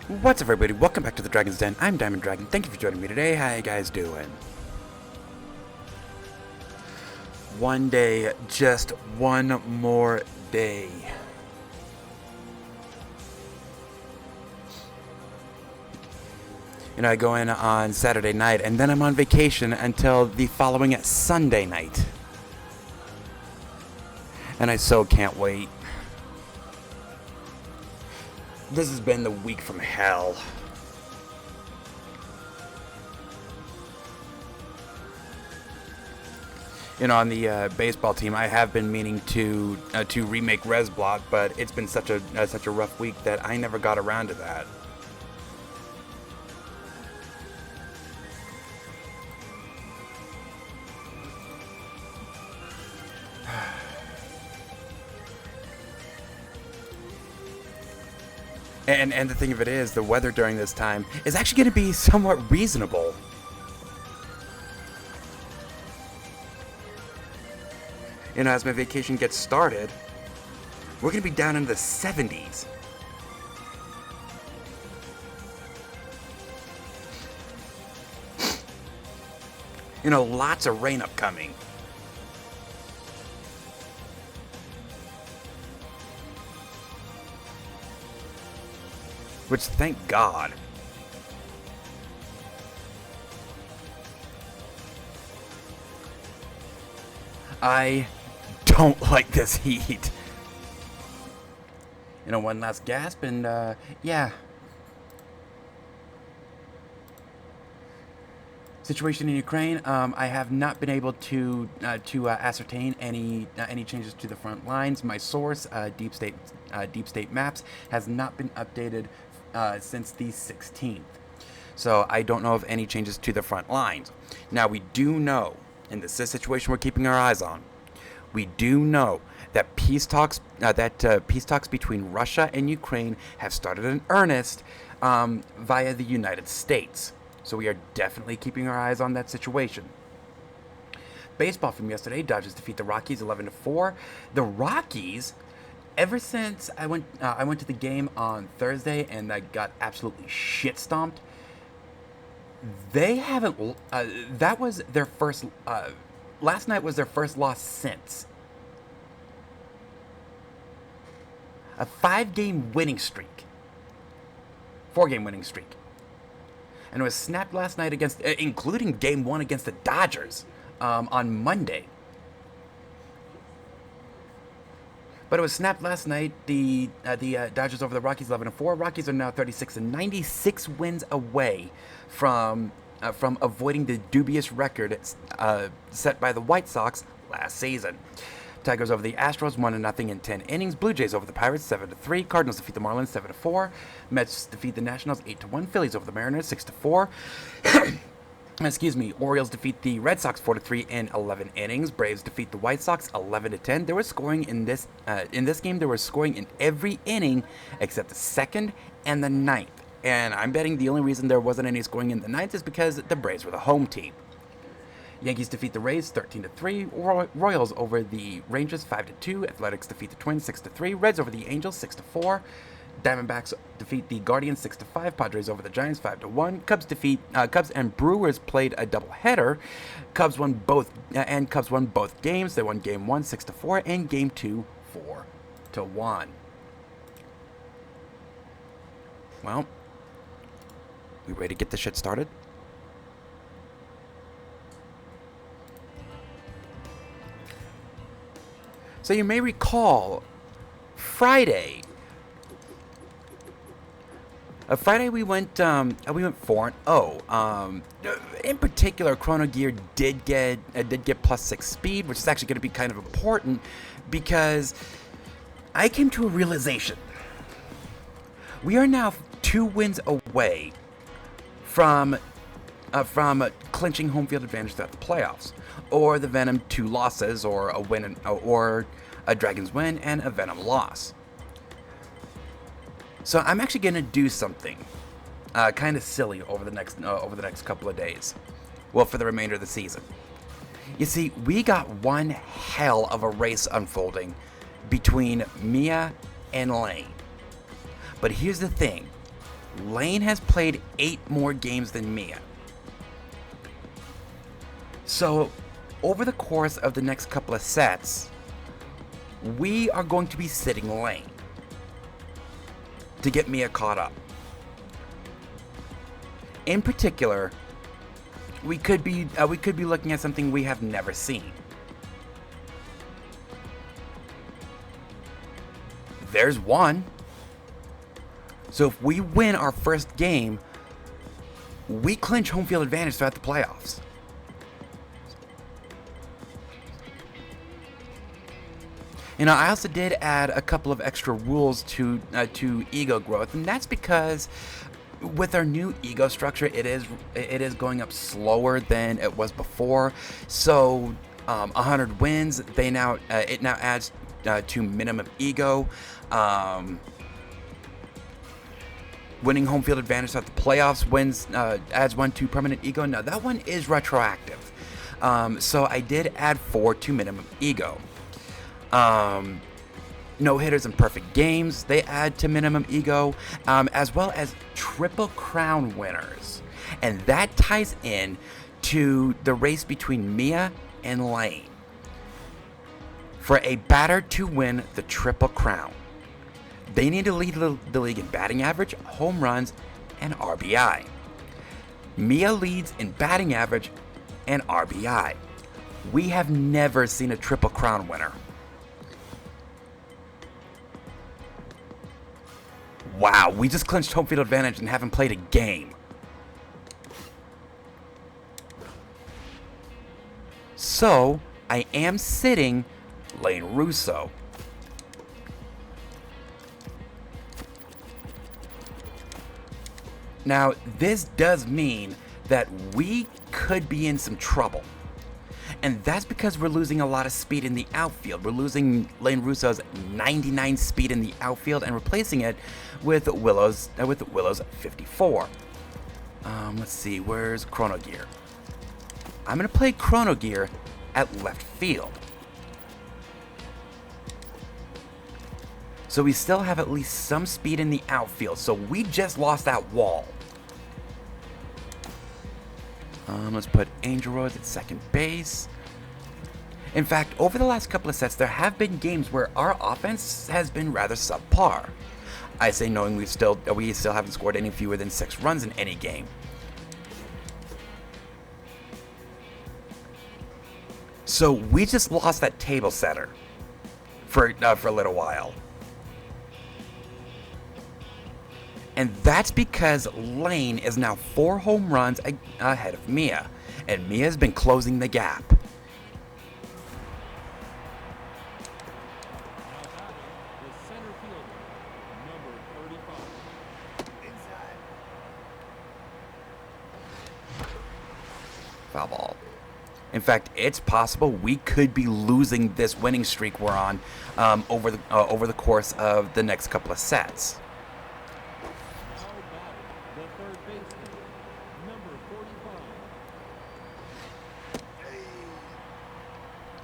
What's up, everybody? Welcome back to the Dragon's Den. I'm Diamond Dragon. Thank you for joining me today. How you guys doing? One day, just one more day. I go in on Saturday night, and then I'm on vacation until the following Sunday night. And I so can't wait. This has been the week from hell. On the baseball team, I have been meaning to remake Res Block, but it's been such a rough week that I never got around to that. And the thing of it is, the weather during this time is actually going to be somewhat reasonable. As my vacation gets started, we're going to be down into the 70s. Lots of rain upcoming. Which, thank God. I don't like this heat. One last gasp and, yeah. Situation in Ukraine, I have not been able to ascertain any changes to the front lines. My source, Deep State Maps, has not been updated since the 16th. So I don't know of any changes to the front lines. Now we do know, and this is a situation we're keeping our eyes on, we do know that peace talks between Russia and Ukraine have started in earnest via the United States. So we are definitely keeping our eyes on that situation. Baseball from yesterday, Dodgers defeat the Rockies 11-4. The Rockies, ever since I went to the game on Thursday and I got absolutely shit stomped, they haven't. That was their first. Last night was their first loss since a 5-game winning streak, 4-game winning streak, and it was snapped last night against, including Game 1 against the Dodgers on Monday. But it was snapped last night. The Dodgers over the Rockies 11-4. Rockies are now 36-90, 6 wins away from avoiding the dubious record set by the White Sox last season. Tigers over the Astros 1-0 in 10 innings. Blue Jays over the Pirates 7-3. Cardinals defeat the Marlins 7-4. Mets defeat the Nationals 8-1. Phillies over the Mariners 6-4. Excuse me. Orioles defeat the Red Sox 4-3 in 11 innings. Braves defeat the White Sox 11-10. There was scoring in this game. There was scoring in every inning except the second and the ninth. And I'm betting the only reason there wasn't any scoring in the ninth is because the Braves were the home team. Yankees defeat the Rays 13-3. Royals over the Rangers 5-2. Athletics defeat the Twins 6-3. Reds over the Angels 6-4. Diamondbacks defeat the Guardians 6-5. Padres over the Giants 5-1. Cubs and Brewers played a doubleheader. Cubs won both games. They won Game 1 6-4 and Game 2 4-1. Well, we ready to get this shit started? So you may recall Friday we went 4-0. In particular, Chrono Gear did get +6 speed, which is actually going to be kind of important because I came to a realization. We are now 2 wins away from clinching home field advantage throughout the playoffs, or the Venom 2 losses, or a win, or a Dragons win and a Venom loss. So I'm actually going to do something kind of silly over the next couple of days. Well, for the remainder of the season. You see, we got one hell of a race unfolding between Mia and Lane. But here's the thing. Lane has played 8 more games than Mia. So, over the course of the next couple of sets, we are going to be sitting Lane to get Mia caught up. In particular, we could be looking at something we have never seen. There's one. So if we win our first game, we clinch home field advantage throughout the playoffs. You know, I also did add a couple of extra rules to ego growth, and that's because with our new ego structure, it is going up slower than it was before. So 100 wins, it now adds to minimum ego. Winning home field advantage at the playoffs adds 1 to permanent ego. Now that one is retroactive. So I did add 4 to minimum ego. No hitters and perfect games, they add to minimum ego, as well as triple crown winners. And that ties in to the race between Mia and Lane for a batter to win the triple crown. They need to lead the league in batting average, home runs, and RBI. Mia leads in batting average and RBI. We have never seen a triple crown winner. Wow, we just clinched home field advantage and haven't played a game. So, I am sitting Lane Russo. Now, this does mean that we could be in some trouble. And that's because we're losing a lot of speed in the outfield. We're losing Lane Russo's 99 speed in the outfield and replacing it with Willow's 54. Let's see, where's Chrono Gear? I'm going to play Chrono Gear at left field. So we still have at least some speed in the outfield. So we just lost that wall. Let's put Angel Rose at second base. In fact, over the last couple of sets, there have been games where our offense has been rather subpar. I say knowing we still haven't scored any fewer than 6 runs in any game. So we just lost that table setter for a little while. And that's because Lane is now 4 home runs ahead of Mia, and Mia's been closing the gap. Foul ball. In fact, it's possible we could be losing this winning streak we're on over the course of the next couple of sets.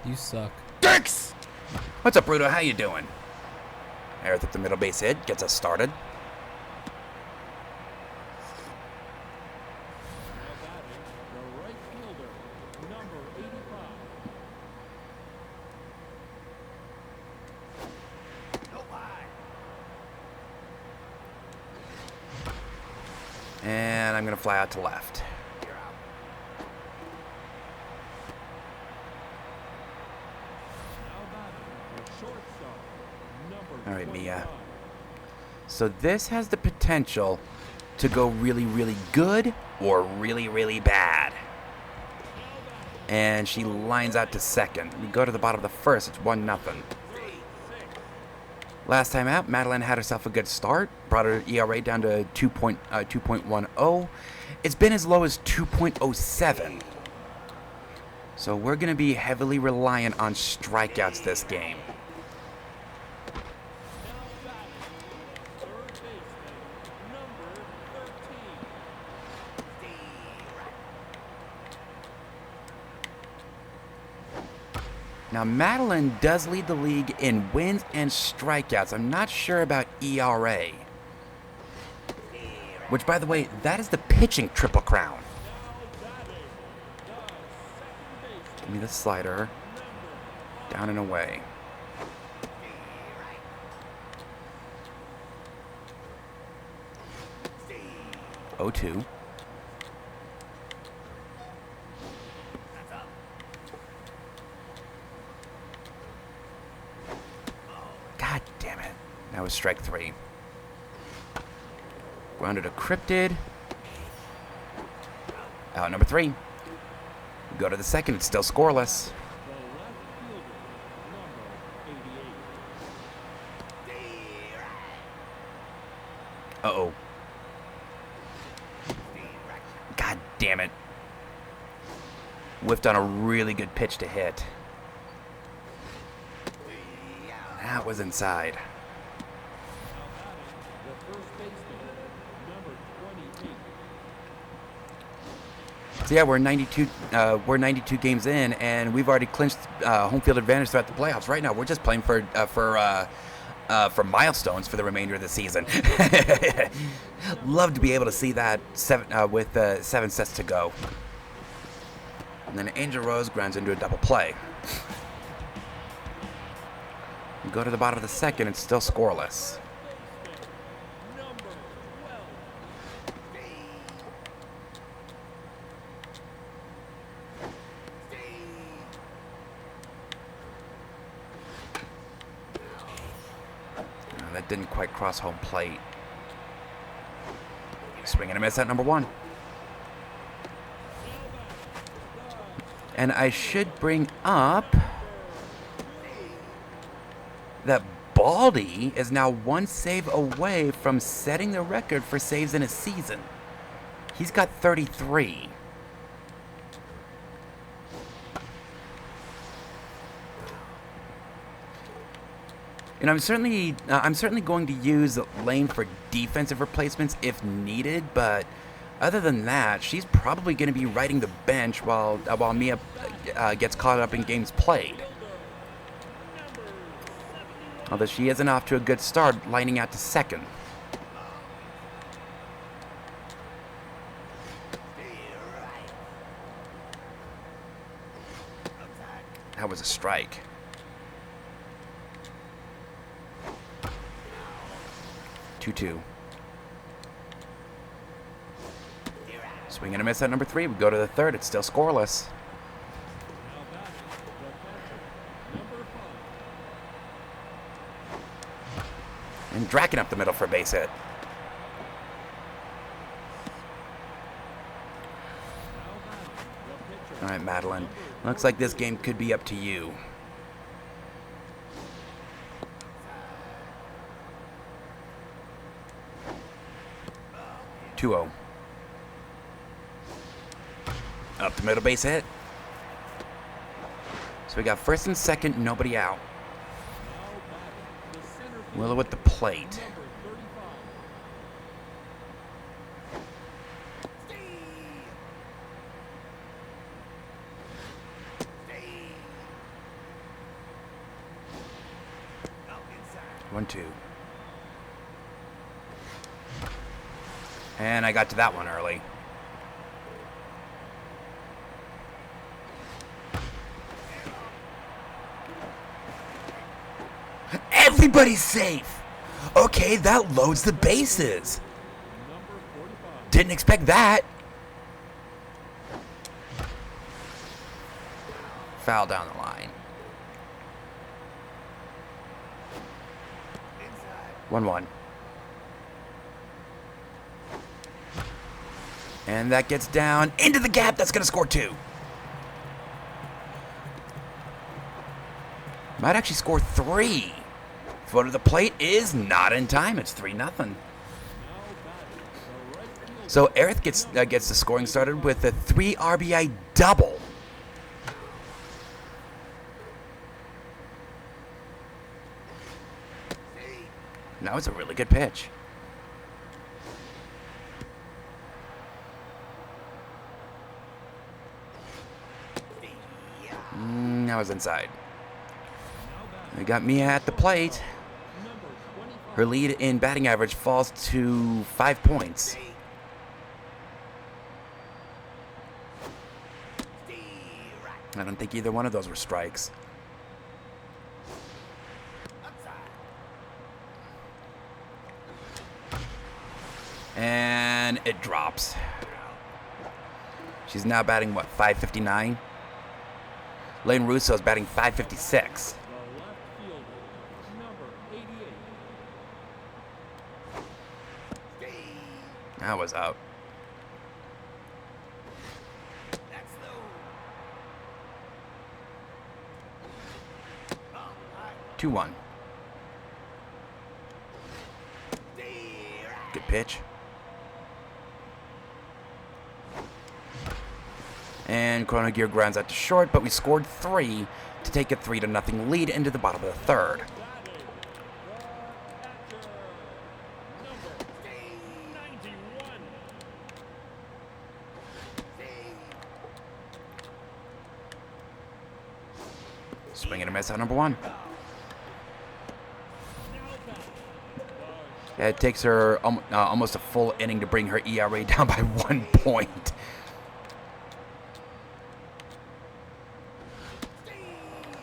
You suck. Dicks! What's up, Bruto? How you doing? Aerith at the middle base hit gets us started. And I'm going to fly out to left. All right, Mia. So this has the potential to go really, really good or really, really bad. And she lines out to second. We go to the bottom of the first. It's 1-0. Last time out, Madeline had herself a good start. Brought her ERA down to 2.10. It's been as low as 2.07. So we're going to be heavily reliant on strikeouts this game. Now, Madeline does lead the league in wins and strikeouts. I'm not sure about ERA. Which, by the way, that is the pitching Triple Crown. Give me the slider. Down and away. Oh, 2. God damn it. That was strike 3. Grounded a cryptid. Out number 3. Go to the second. It's still scoreless. Uh-oh. God damn it. Whiffed on a really good pitch to hit. That was inside. So yeah, we're 92 games in, and we've already clinched home field advantage throughout the playoffs. Right now, we're just playing for milestones for the remainder of the season. Love to be able to see that with 7 sets to go. And then Angel Rose grounds into a double play. We go to the bottom of the second, it's still scoreless. That didn't quite cross home plate. Swing and a miss at number 1. And I should bring up that Baldy is now 1 save away from setting the record for saves in a season. He's got 33. And I'm certainly going to use Lane for defensive replacements if needed, but other than that, she's probably going to be riding the bench while Mia gets caught up in games played. Although she isn't off to a good start, lining out to second. That was a strike. 2-2. Swing and a miss at number 3. We go to the third. It's still scoreless. And Draken up the middle for a base hit. All right, Madeline. Looks like this game could be up to you. 2-0. Up the middle, base hit. So we got first and second, nobody out. Willow at the plate. One, two. And I got to that one early. Everybody's safe. Okay, that loads the bases. Didn't expect that. Foul down the line. 1-1. And that gets down into the gap. That's going to score 2. Might actually score 3. Throw to the plate is not in time. It's 3-0. So Aerith gets the scoring started with a 3 RBI double. That was a really good pitch. That was inside. We got Mia at the plate. Her lead in batting average falls to 5 points. I don't think either one of those were strikes. And it drops. She's now batting, what, 559? Lane Russo is batting 556. That was out. Two one. Good pitch. And Chrono Gear grounds out to short, but we scored 3 to take a 3-0 lead into the bottom of the third. Swing and a miss out number 1. Yeah, it takes her almost a full inning to bring her ERA down by 1 point.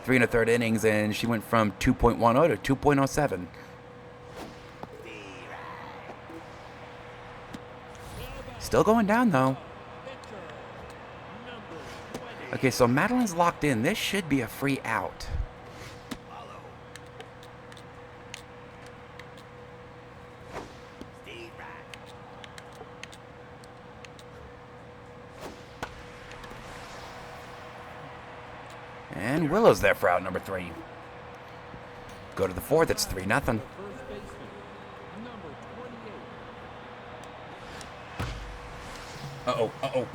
Three and a third innings, and she went from 2.10 to 2.07. Still going down, though. Okay, so Madeline's locked in. This should be a free out. And Willow's there for out number 3. Go to the 4th, it's 3-0. Uh-oh, uh-oh.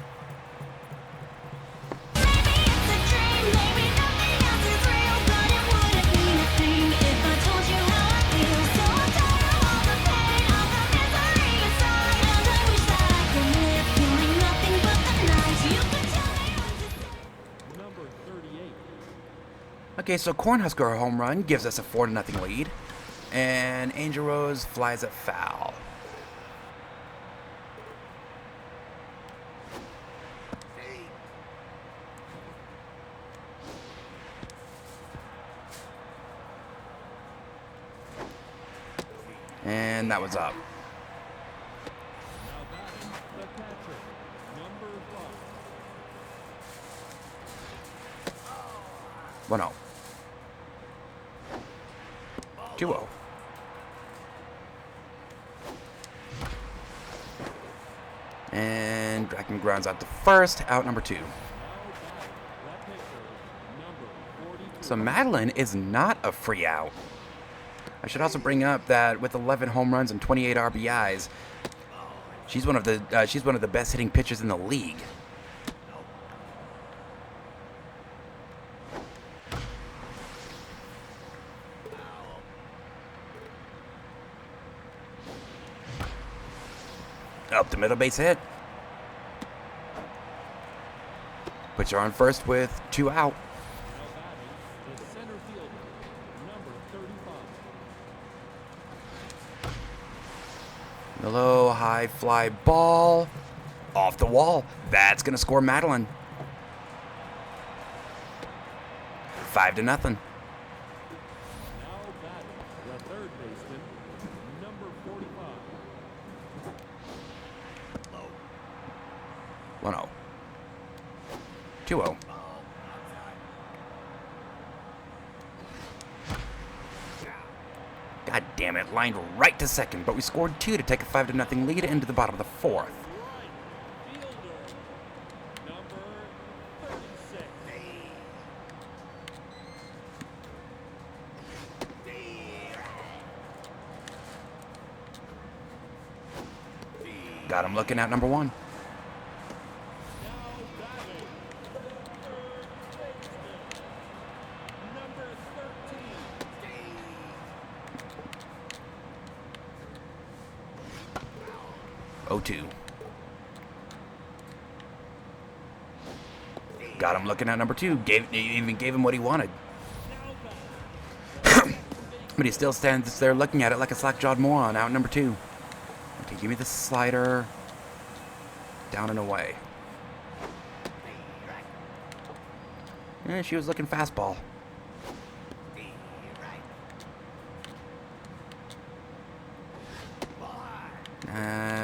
Okay, so Cornhusker home run gives us a 4-0 lead, and Angel Rose flies it foul. And that was up. One 0. 2-0. And Draken grounds out to first, out number 2. So Madeline is not a free out. I should also bring up that with 11 home runs and 28 RBIs, she's one of the best hitting pitchers in the league. Up the middle, base hit. Puts her on first with 2 out. The low, high fly ball. Off the wall. That's going to score Madeline. 5-0. 1-0. 2-0. God damn it, lined right to second, but we scored 2 to take a 5-0 lead into the bottom of the 4th. Got him looking at number 1. O2. Got him looking at number 2. Even gave him what he wanted. But he still stands there looking at it like a slack-jawed moron. Out number 2. Okay, give me the slider. Down and away. She was looking fastball.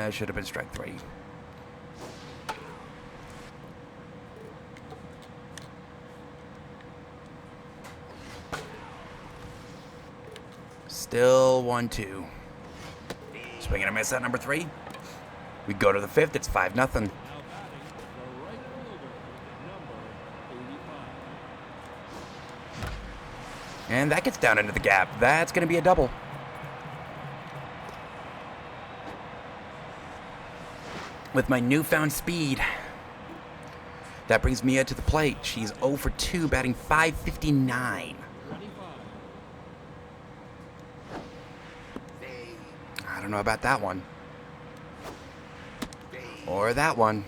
Should have been strike 3. Still 1-2. Swing and a miss at number 3. We go to the 5th. It's 5-0. Now batting, the right fielder, number 85. And that gets down into the gap. That's going to be a double. With my newfound speed, that brings Mia to the plate. She's 0 for 2, batting .559. 25. I don't know about that one. Or that one.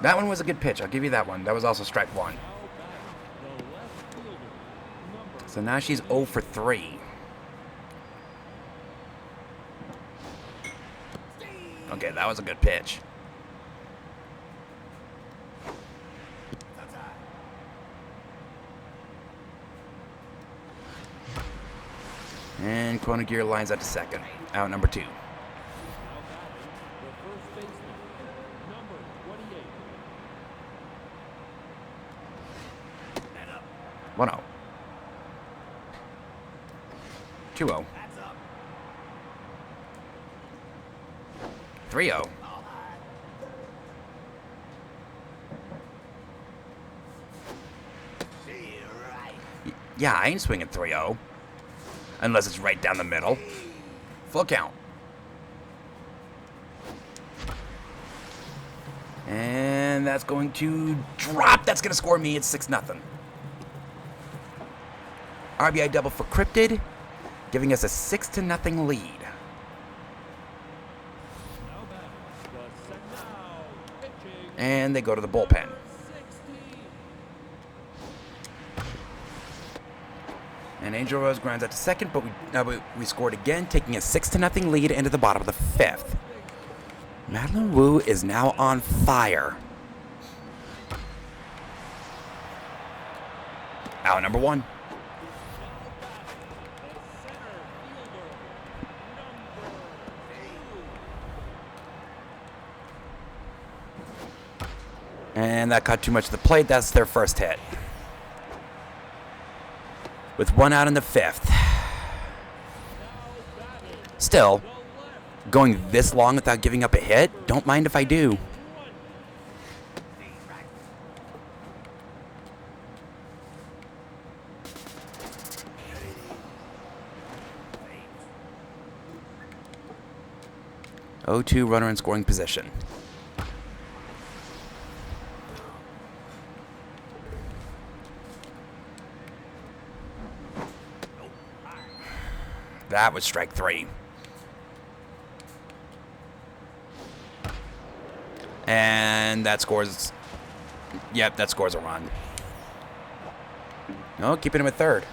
That one was a good pitch. I'll give you that one. That was also strike 1. Now batting, the left fielder, number So now she's 0 for 3. Okay, that was a good pitch. And Koenigier lines up to second. Out number 2. now batting, the first baseman, number 28. 1-0. 2-0. 3-0. Yeah, I ain't swinging 3-0. Unless it's right down the middle. Full count. And that's going to drop. That's going to score me. It's 6-0. RBI double for Cryptid, giving us a 6-0 lead. Now batting, the second now, pitching, And they go to the bullpen. 16. And Angel Rose grounds out to second, but we scored again, taking a 6-0 lead into the bottom of the 5th. Madeline Wu is now on fire. Out number 1. And that cut too much to the plate. That's their first hit. With 1 out in the 5th. Still, going this long without giving up a hit, don't mind if I do. Oh, 2 runner in scoring position. That was strike 3. And that scores. Yep, that scores a run. No, keeping him at third.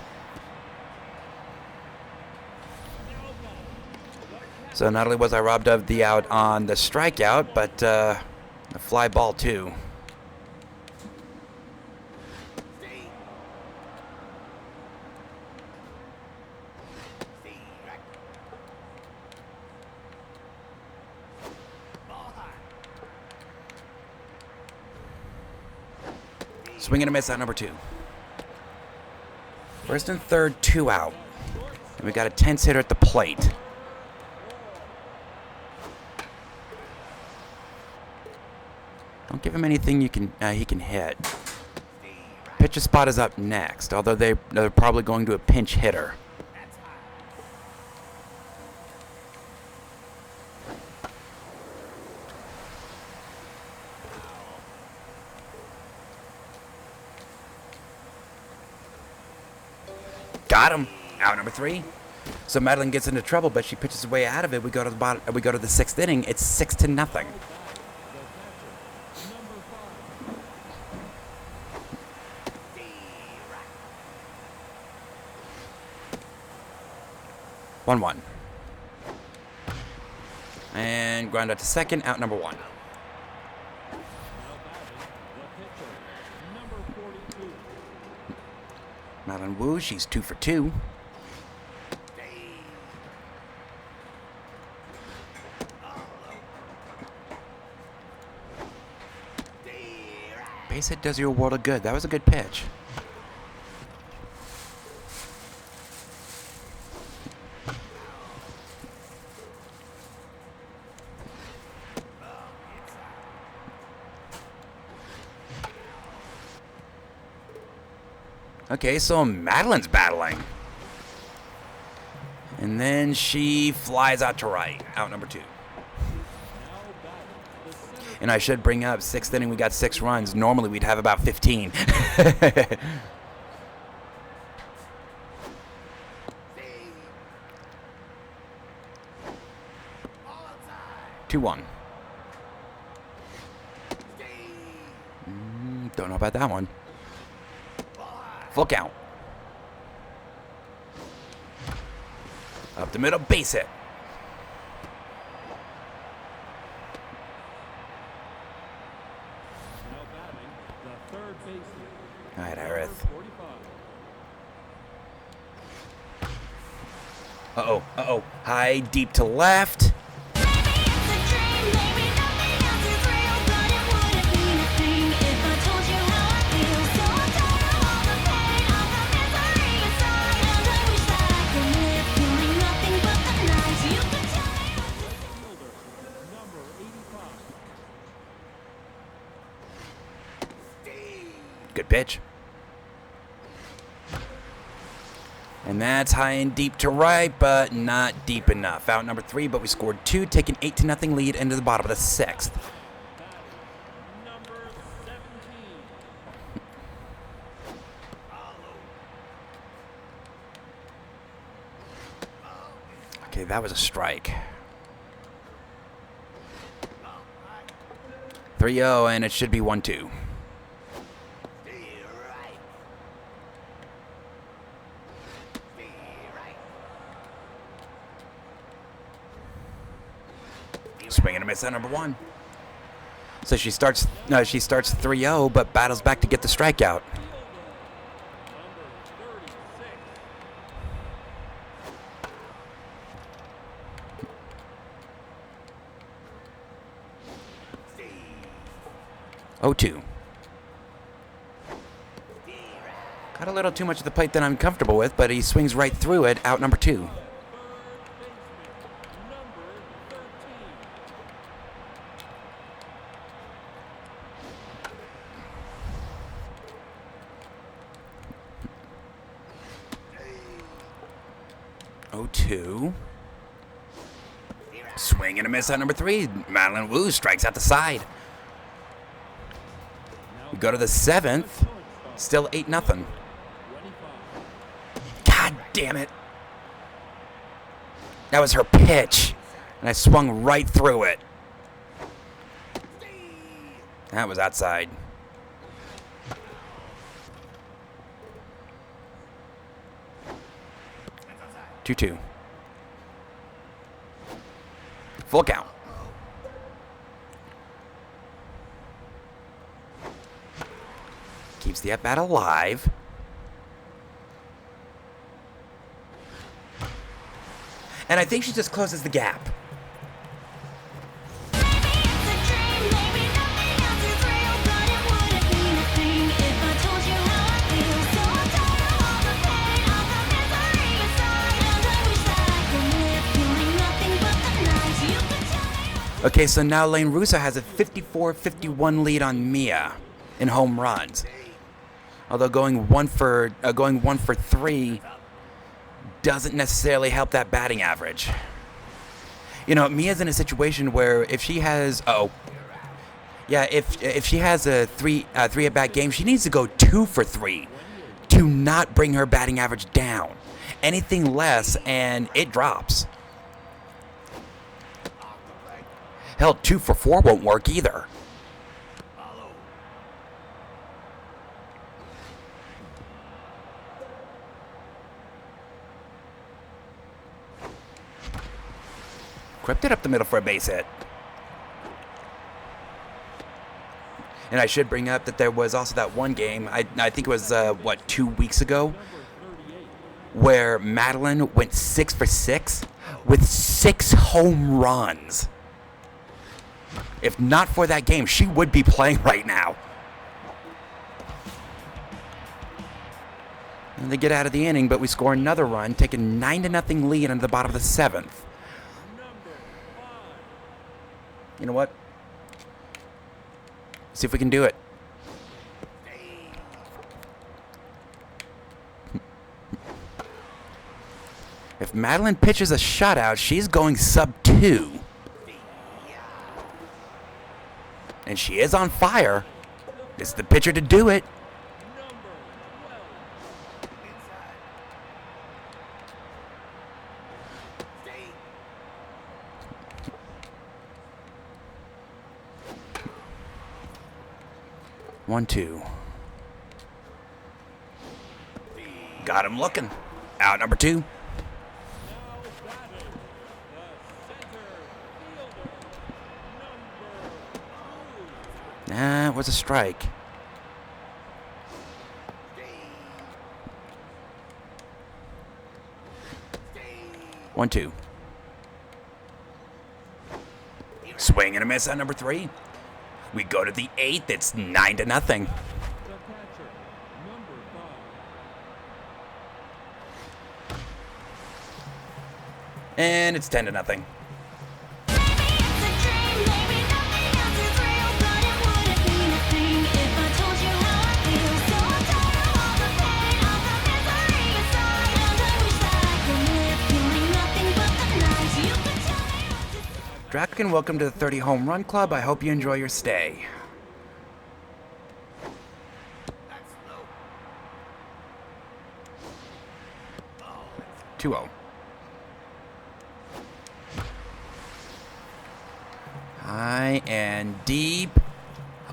So not only was I robbed of the out on the strikeout, but a fly ball too. Swing and a miss at number 2. First and third, 2 out. And we got a tense hitter at the plate. Don't give him anything he can hit. Pitcher spot is up next, although they're probably going to a pinch hitter. Got him. Out number 3. So Madeline gets into trouble, but she pitches her way out of it. We go to the bottom. We go to the 6th inning. It's 6-0. One. And ground out to second, out number 1. Now batting, the pitcher, number 42. Madeline Wu, she's 2 for 2. Base hit does you a world of good. That was a good pitch. Okay, so Madeline's battling. And then she flies out to right. Out number 2. Now batting, the center And I should bring up, 6th inning, we got 6 runs. Normally, we'd have about 15. 2-1. Don't know about that one. Full count. Up the middle, base hit. now batting, the third baseman, All right, number Aerith. 45. Uh-oh. High, deep to left. Fielder, number 85. Good pitch. And that's high and deep to right, but not deep enough. Out number 3, but we scored 2, taking 8-0 lead into the bottom of the 6th. Number 17. Okay, that was a strike. 3-0, and it should be 1-2. Swing and a miss at number 1. So she starts 3-0, but battles back to get the strikeout. Number 36. 0-2. Got a little too much of the plate that I'm comfortable with, but he swings right through it. Out number 2. Third baseman, number 0-2. Swing and a miss at number 3. Madeline Wu strikes out the side. We go to the 7th. Still 8-0. 25. God damn it. That was her pitch. And I swung right through it. That was outside. Two. Full count. Keeps the at-bat alive. And I think she just closes the gap. Okay, so now Lane Russo has a 54-51 lead on Mia in home runs. Although going one for 3 doesn't necessarily help that batting average. You know, Mia's in a situation where if she has if she has a 3 at bat game, she needs to go 2 for 3 to not bring her batting average down. Anything less and it drops. Hell, 2 for 4 won't work either. Cryptid up the middle for a base hit. And I should bring up that there was also that one game, I think it was, 2 weeks ago, where Madeline went 6 for 6 with 6 home runs. If not for that game, she would be playing right now. And they get out of the inning, but we score another run, take a 9-0 lead into the bottom of the 7th. You know what? See if we can do it. If Madeline pitches a shutout, she's going sub-2. And she is on fire. This is the pitcher to do it. 1-2. Got him looking. Out number 2. It was a strike. One, 2. Swing and a miss on number 3. We go to the 8th. It's 9-0. And it's 10-0. Draken, welcome to the 30 Home Run Club. I hope you enjoy your stay. Two 0. High and deep.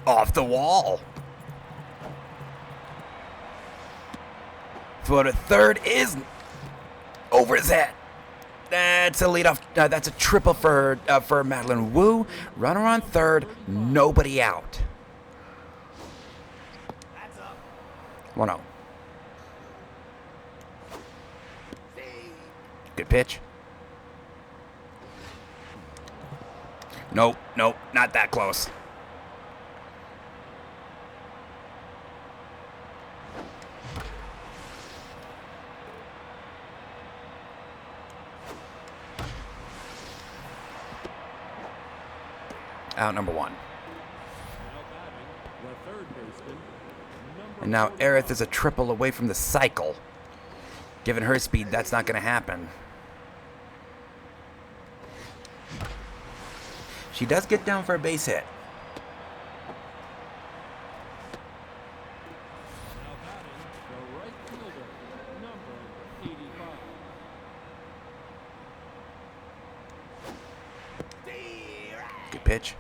Off the wall. Throw to third is over his head. That's a leadoff. That's a triple for Madeline Wu. Runner on third. Nobody out. 1-0. Good pitch. Nope, not that close. Out number 1. And now Aerith is a triple away from the cycle. Given her speed, that's not going to happen. She does get down for a base hit. Good pitch.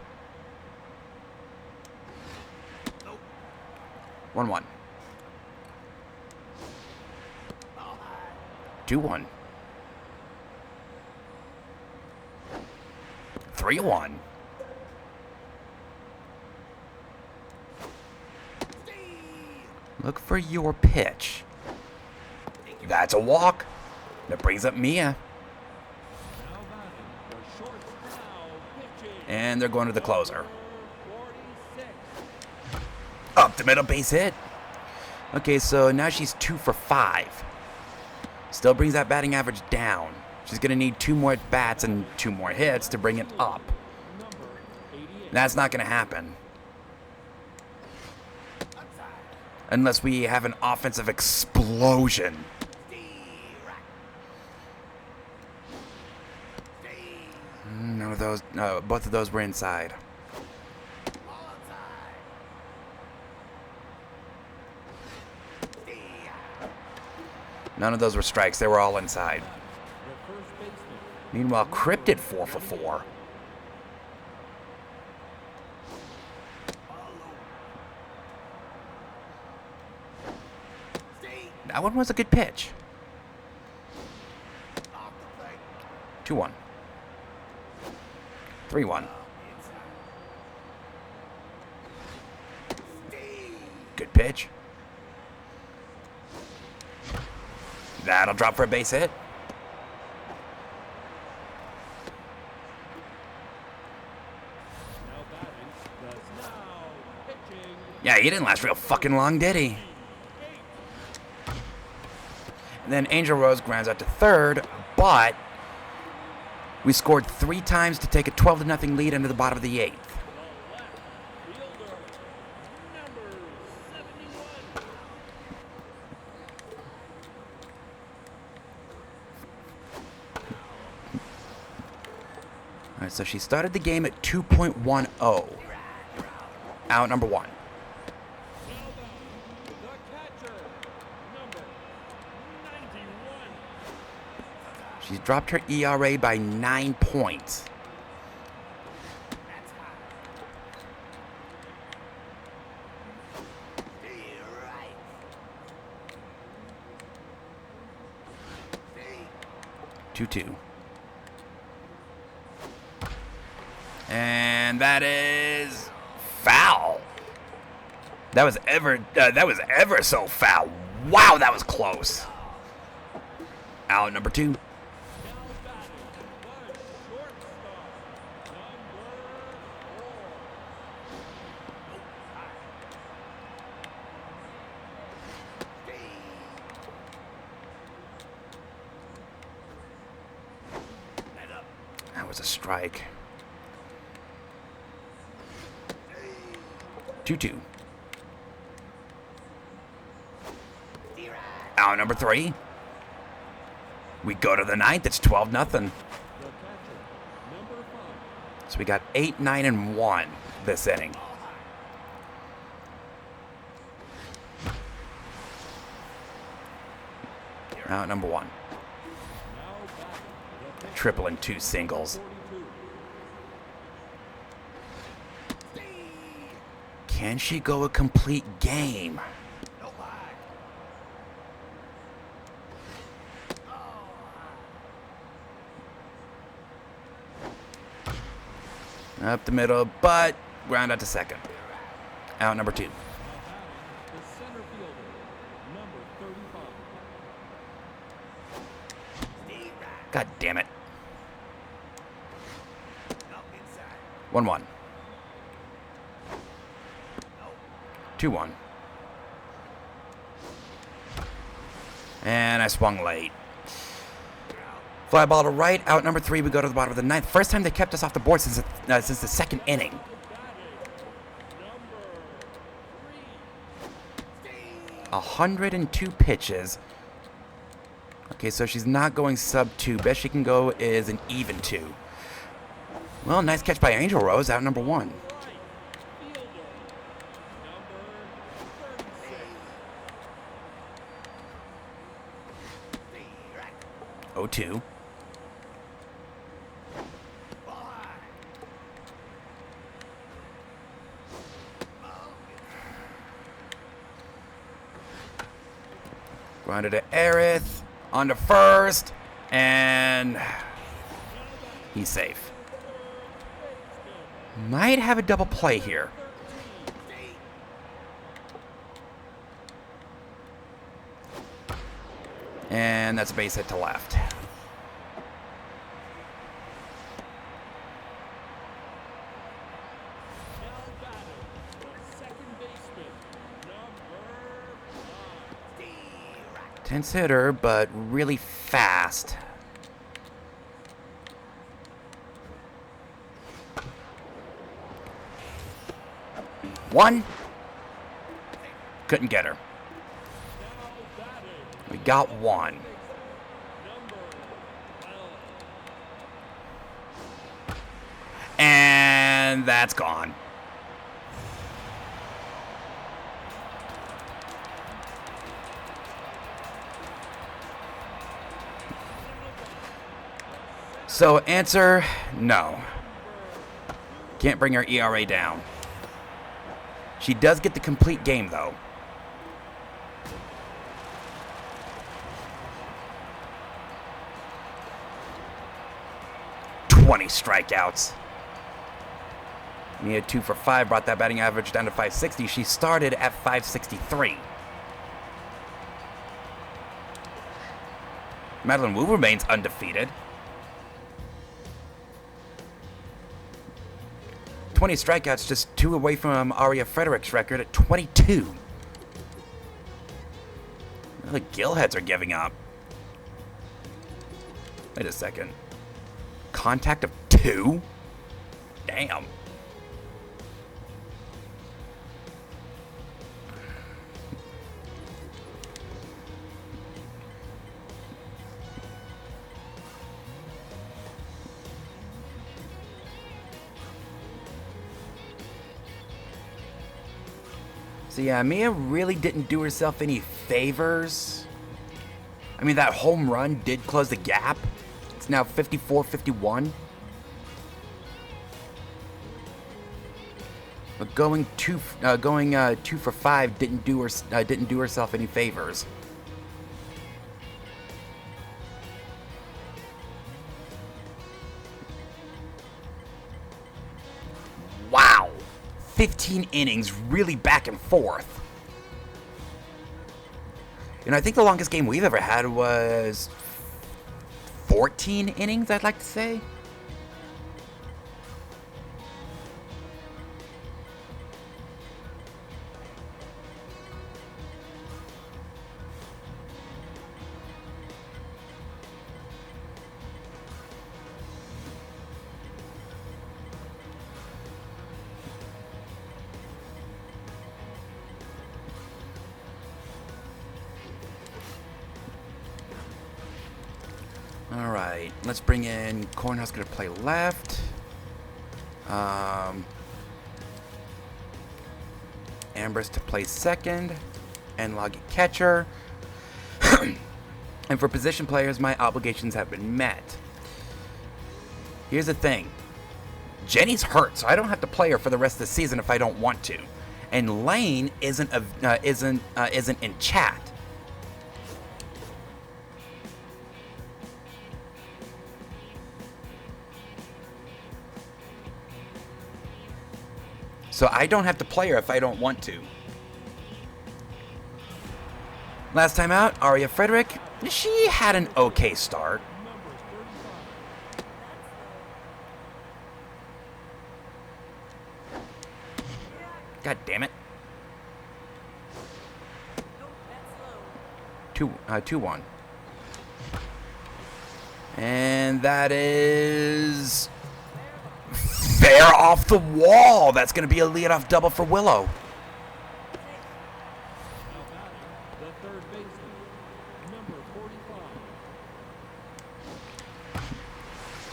1-1. 2-1. 3-1. Look for your pitch. That's a walk. That brings up Mia. And they're going to the closer. Up the middle, base hit. Okay, so now she's 2 for 5. Still brings that batting average down. She's going to need 2 more at-bats and 2 more hits to bring it up. That's not going to happen. Unless we have an offensive explosion. None of those, both of those were inside. None of those were strikes. They were all inside. Meanwhile, Cryptid 4 for 4. That one was a good pitch. 2-1. 3-1. Good pitch. That'll drop for a base hit. Now batting the now pitching. Yeah, he didn't last real fucking long, did he? And then Angel Rose grounds out to third, but we scored 3 times to take a 12-0 lead into the bottom of the 8th. The left fielder, number 71. All right, so she started the game at 2.10. Out number 1. Now batting the catcher, number 91. She's dropped her ERA by 9 points. Two. And that is foul. That was ever so foul. Wow, that was close. Out number 2. Now batting the shortstop, number 4. That was a strike. 2-2. Out number 3. We go to the 9th. It's 12-0. The catcher, number 5. So we got 8, 9, and 1 this inning. Out number 1. Now batting the pitcher, Triple and 2 singles. 42. Can she go a complete game? Up the middle, but ground out to second. Out number 2. Now batting the center fielder, number 35. God damn it. 1-1. 2-1. And I swung late. Fly ball to right. Out number 3. We go to the bottom of the 9th. First time they kept us off the board since the 2nd inning. Batting, number 3. 102 pitches. Okay, so she's not going sub 2. Best she can go is an even 2. Well, nice catch by Angel Rose. Out number 1. Right fielder, number 36. 0-2. Grounded to Aerith. On to first. And he's safe. Might have a double play here. And that's a base hit to left. Now batting the second baseman, number 5. Tense hitter, but really fast. One. Couldn't get her. Now batting We got one. number 12. And that's gone. So answer, no. Can't bring her ERA down. She does get the complete game though. "20 strikeouts. Mia 2 for 5 brought that batting average down to 560. She started at 563. Madeline Wu remains undefeated. 20 strikeouts, just 2 away from Aria Frederick's record at 22. The Gillheads are giving up. Wait a second. Contact of 2? Damn. So yeah, Mia really didn't do herself any favors. I mean, that home run did close the gap. It's now 54-51. But going 2 for 5 didn't do herself any favors. Wow. 15 innings, really back and forth. You know, I think the longest game we've ever had was 14 innings, I'd like to say. All right, let's bring in Cornhusker to play left. Ambrose to play second, and Logie catcher. And for position players, my obligations have been met. Here's the thing. Jenny's hurt, so I don't have to play her for the rest of the season if I don't want to. And Lane isn't in chat. So I don't have to play her if I don't want to. Last time out, Aria Frederick, she had an okay start. God damn it. 2-1. And that is fair off the wall. That's going to be a leadoff double for Willow. The third baseman, number 45.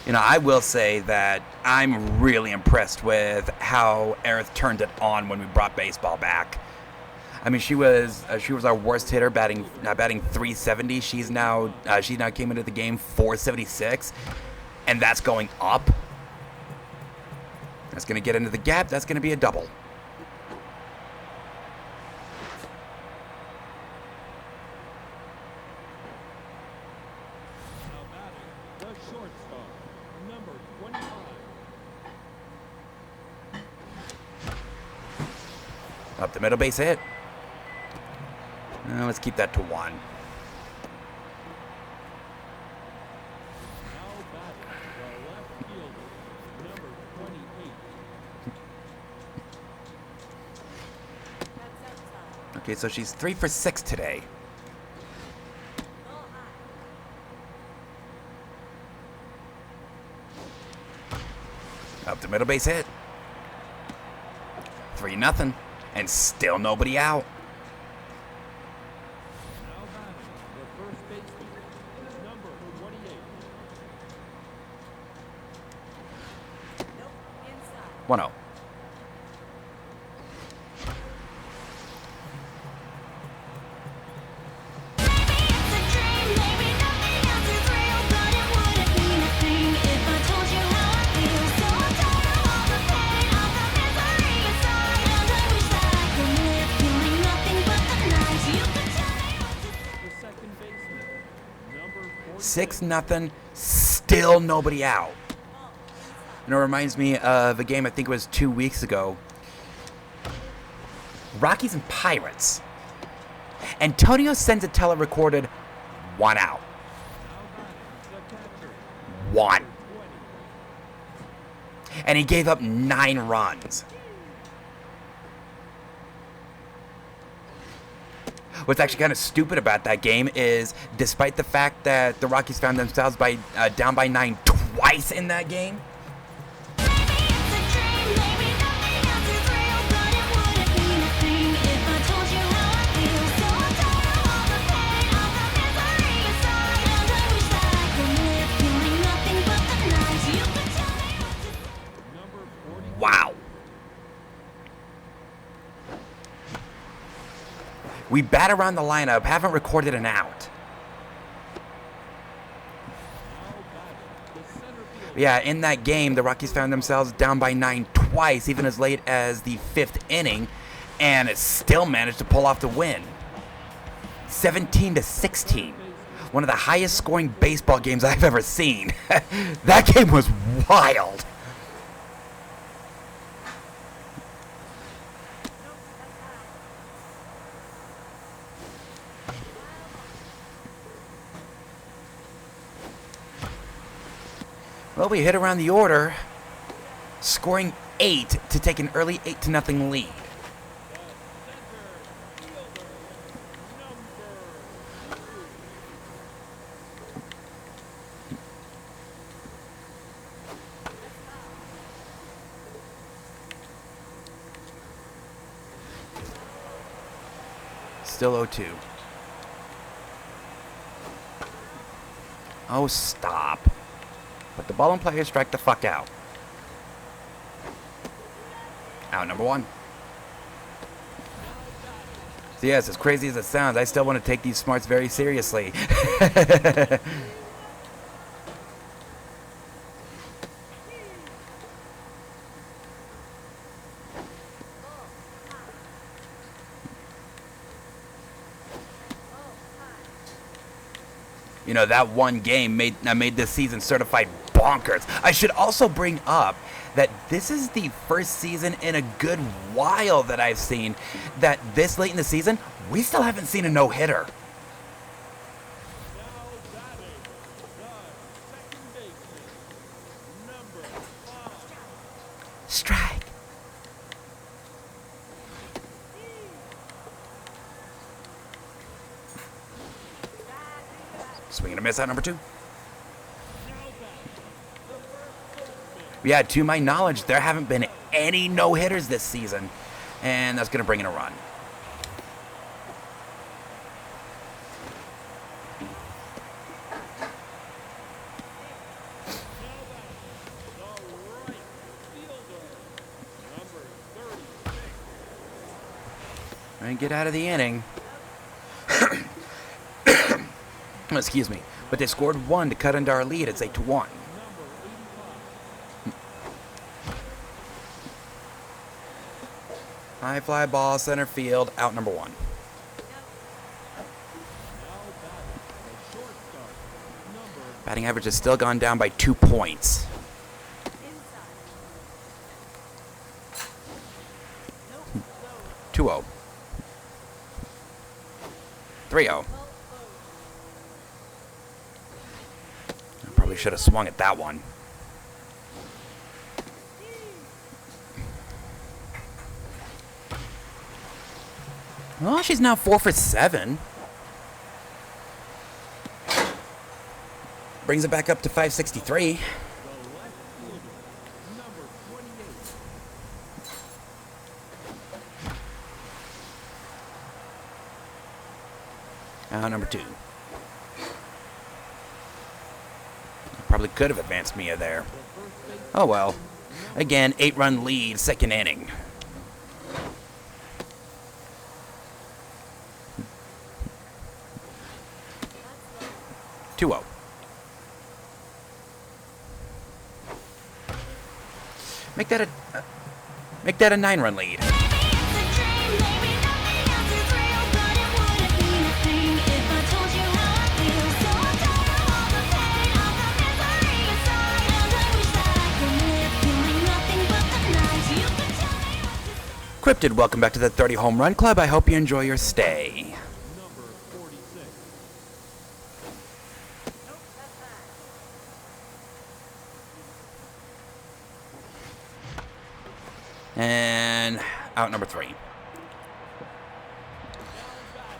You know, I will say that I'm really impressed with how Aerith turned it on when we brought baseball back. I mean, she was our worst hitter, batting 370. She now came into the game 476, and that's going up. That's going to get into the gap. That's going to be a double. Now batting, the shortstop, number 25. Up the middle, base hit. Let's keep that to 1. Now batting, the left fielder, number 28. Okay, so she's 3 for 6 today. Up the middle, base hit. 3-0, and still nobody out. Now batting, the first baseman, number 28. 1-0. The second baseman, number 48. 6-0, still nobody out. And it reminds me of a game I think it was 2 weeks ago. Rockies and Pirates. Antonio Senzatella recorded 1 out. 1. And he gave up 9 runs. What's actually kind of stupid about that game is, despite the fact that the Rockies found themselves down by 9 twice in that game, wow. We bat around the lineup, haven't recorded an out. Yeah, in that game, the Rockies found themselves down by 9 twice, even as late as the 5th inning, and it still managed to pull off the win. 17-16. One of the highest scoring baseball games I've ever seen. That game was wild. Well, we hit around the order, scoring 8 to take an early 8-0 lead. Still 0-2. Oh, stop. Put the ball in play or strike the fuck out. Out number 1. So yes, as crazy as it sounds, I still want to take these smarts very seriously. You know, that one game made this season certified bonkers. I should also bring up that this is the first season in a good while that I've seen that this late in the season, we still haven't seen a no-hitter. Strike. Swing and a miss out number 2. Yeah, to my knowledge, there haven't been any no-hitters this season. And that's going to bring in a run. And get out of the inning. Excuse me. But they scored 1 to cut into our lead. It's 8-1. High fly ball, center field, out number 1. Batting average has still gone down by 2 points. Two 0. 3-0. Probably should have swung at that one. Well, she's now 4 for 7. Brings it back up to 563. Number 2. Probably could have advanced Mia there. Oh well. Again, 8-run lead, second inning. Two 0. Make that a 9-run lead. Cryptid, welcome back to the 30 Home Run Club. I hope you enjoy your stay. Number 46. And out number 3.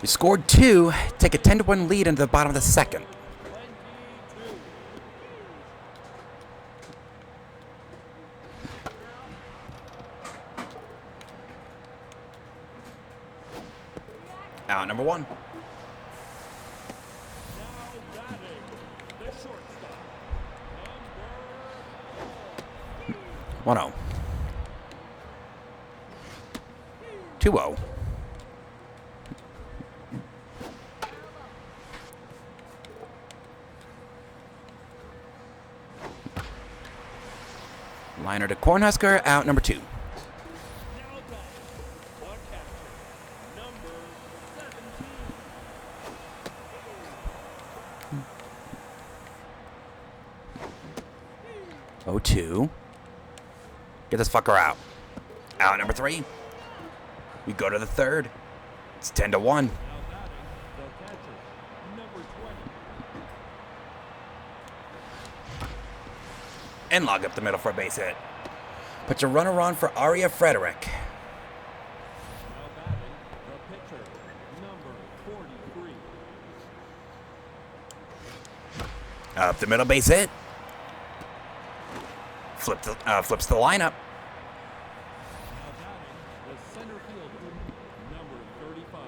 You scored 2, take a 10-1 lead into the bottom of the second. 22. Out number 1. Now batting, the shortstop. Number 1-0. 2-0. Liner to Cornhusker, out number 2. now batting, the catcher. Number 17. 0-2. Get this fucker out. Out number 3. We go to the third. It's 10-1. Now batting, the catcher. Number 20. And log up the middle for a base hit. Put your runner on for Aria Frederick. Now batting, the pitcher. Number 43. Up the middle, base hit. Flips the lineup. Now batting, the center fielder. Number 35.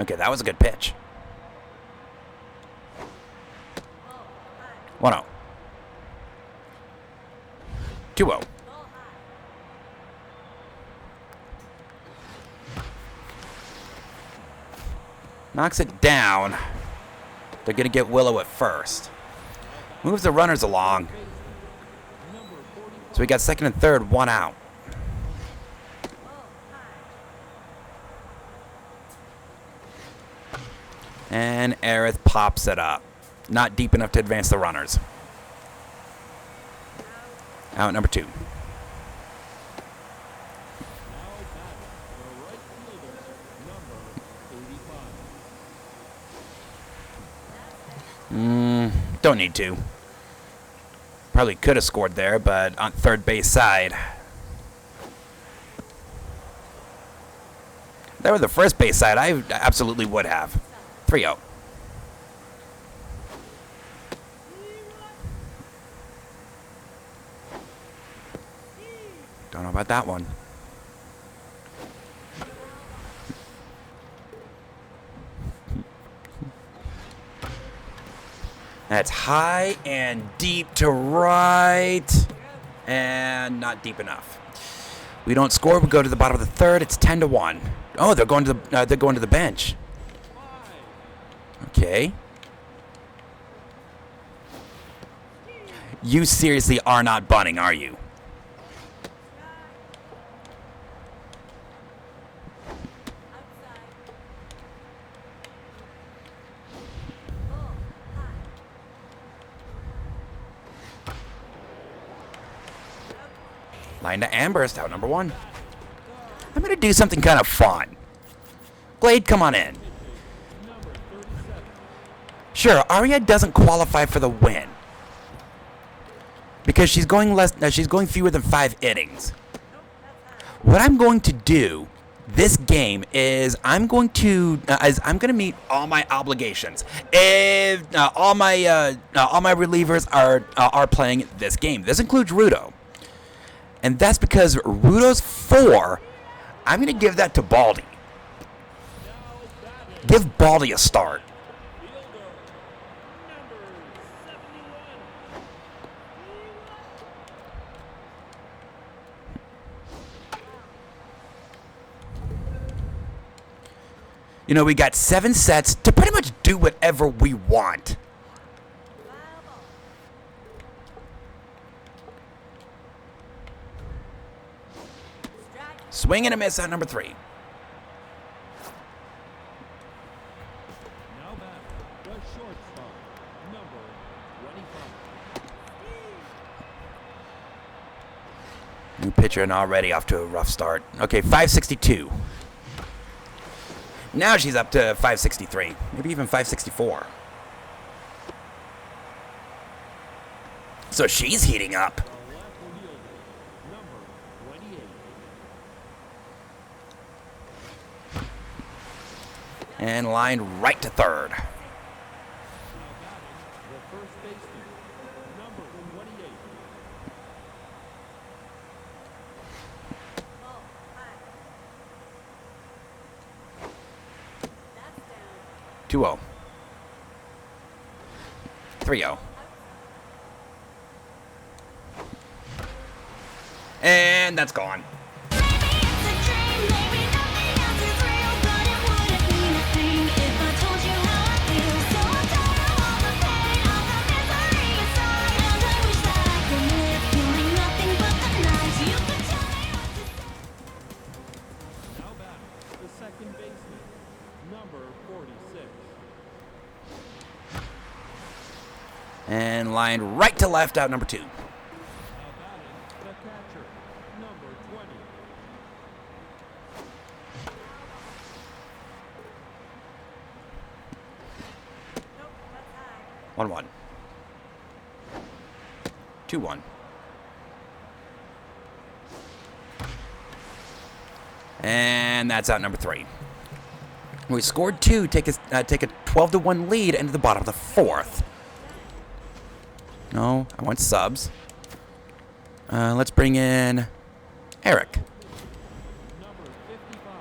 Okay, that was a good pitch. 1-0. 2-0. Knocks it down. They're going to get Willow at first. Moves the runners along. So we got second and third, 1 out. And Aerith pops it up. Not deep enough to advance the runners. Out number 2. Now batting, the right fielder. Number 85. Don't need to. Probably could have scored there, but on third base side. If that were the first base side, I absolutely would have. 3-0. Don't know about that one. That's high and deep to right. And not deep enough. We don't score. We go to the bottom of the third. It's 10-1. Oh, they're going to the bench. Okay. You seriously are not bunting, are you? Line to Amberst, out number 1. I'm going to do something kind of fun. Glade, come on in. Sure, Arya doesn't qualify for the win. Because she's going fewer than 5 innings. What I'm going to do this game is I'm going to meet all my obligations. If all my relievers are playing this game. This includes Rudo. And that's because Rudo's 4, I'm going to give that to Baldy. Give Baldy a start. You know, we got 7 sets to pretty much do whatever we want. Swing and a miss at number 3. Now back, the shortstop. Number 25. pitcher and already off to a rough start. Okay, 562. Now she's up to 563, maybe even 564. So she's heating up. And lined right to third. The first baseman, number 28. That's down. 2-0. 3-0. And that's gone. Maybe it's a dream, maybe nothing else is real, but it wouldn't mean a thing if I told you how I feel. So I'm tired of all the pain, all the misery inside, and I wish that I could live feeling nothing but the nights you could tell me what to say. Now batting, the second baseman, number 46. And lined right to left out number 2. Now batting, the catcher, number 20. Nope, that's high. 1-1. 2-1. And that's out number 3. We scored 2, take a 12-1 lead into the bottom of the 4th. No, I want subs. Let's bring in Eric. Number 55.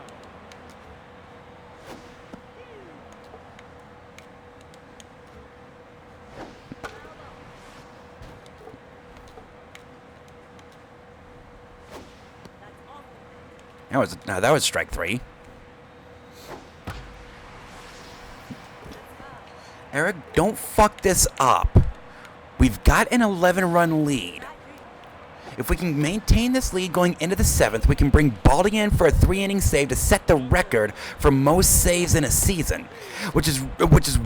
That was strike 3. Eric, don't fuck this up. We've got an 11-run lead. If we can maintain this lead going into the 7th, we can bring Baldy in for a 3-inning save to set the record for most saves in a season, which is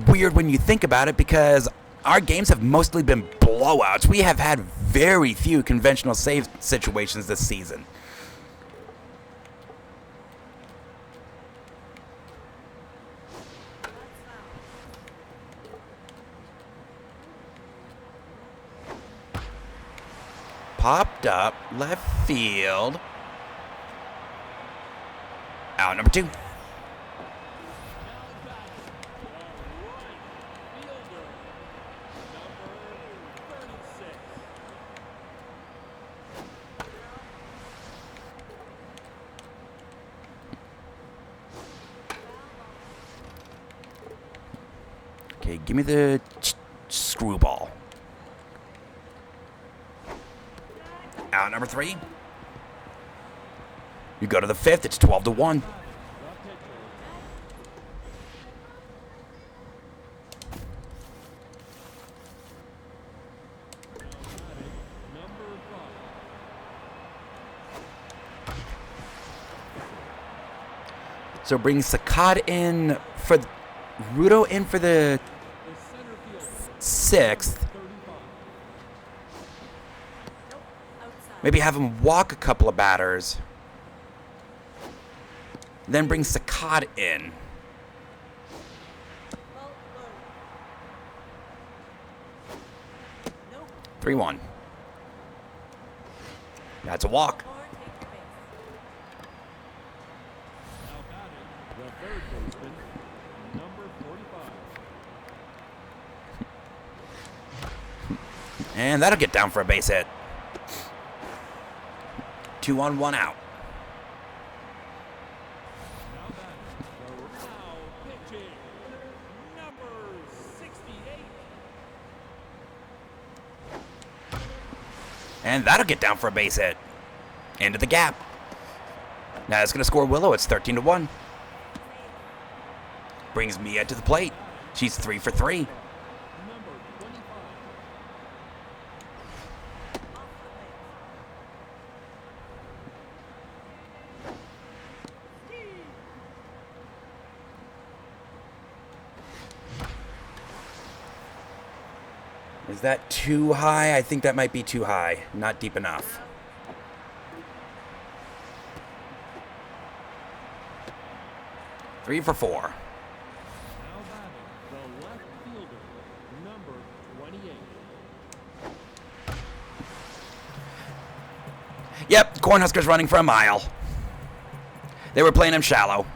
weird when you think about it because our games have mostly been blowouts. We have had very few conventional save situations this season. Popped up, left field. Out number 2. Now batting, the right fielder, number 36. Okay, give me the screwball. Out number 3. You go to the 5th, it's 12-1. The pitcher, number 5. So bring Saccad in for Rudo in for the The center fielder, 6th. 35. Nope, outside. Maybe have him walk a couple of batters. Then bring Saccad in. Well, low. Nope, 3-1. That's a walk. or take your base. Now batting, the third baseman, number 45. And that'll get down for a base hit. 2 on, 1 out. Now batting, now pitching, number 68. And that'll get down for a base hit. Into the gap. Now it's going to score Willow. It's 13-1. Brings Mia to the plate. She's 3 for 3. Number 25. Off the base. Is that too high? I think that might be too high. Not deep enough. 3 for 4. Now batting, the left fielder, number 28. Yep, Cornhuskers running for a mile. They were playing him shallow.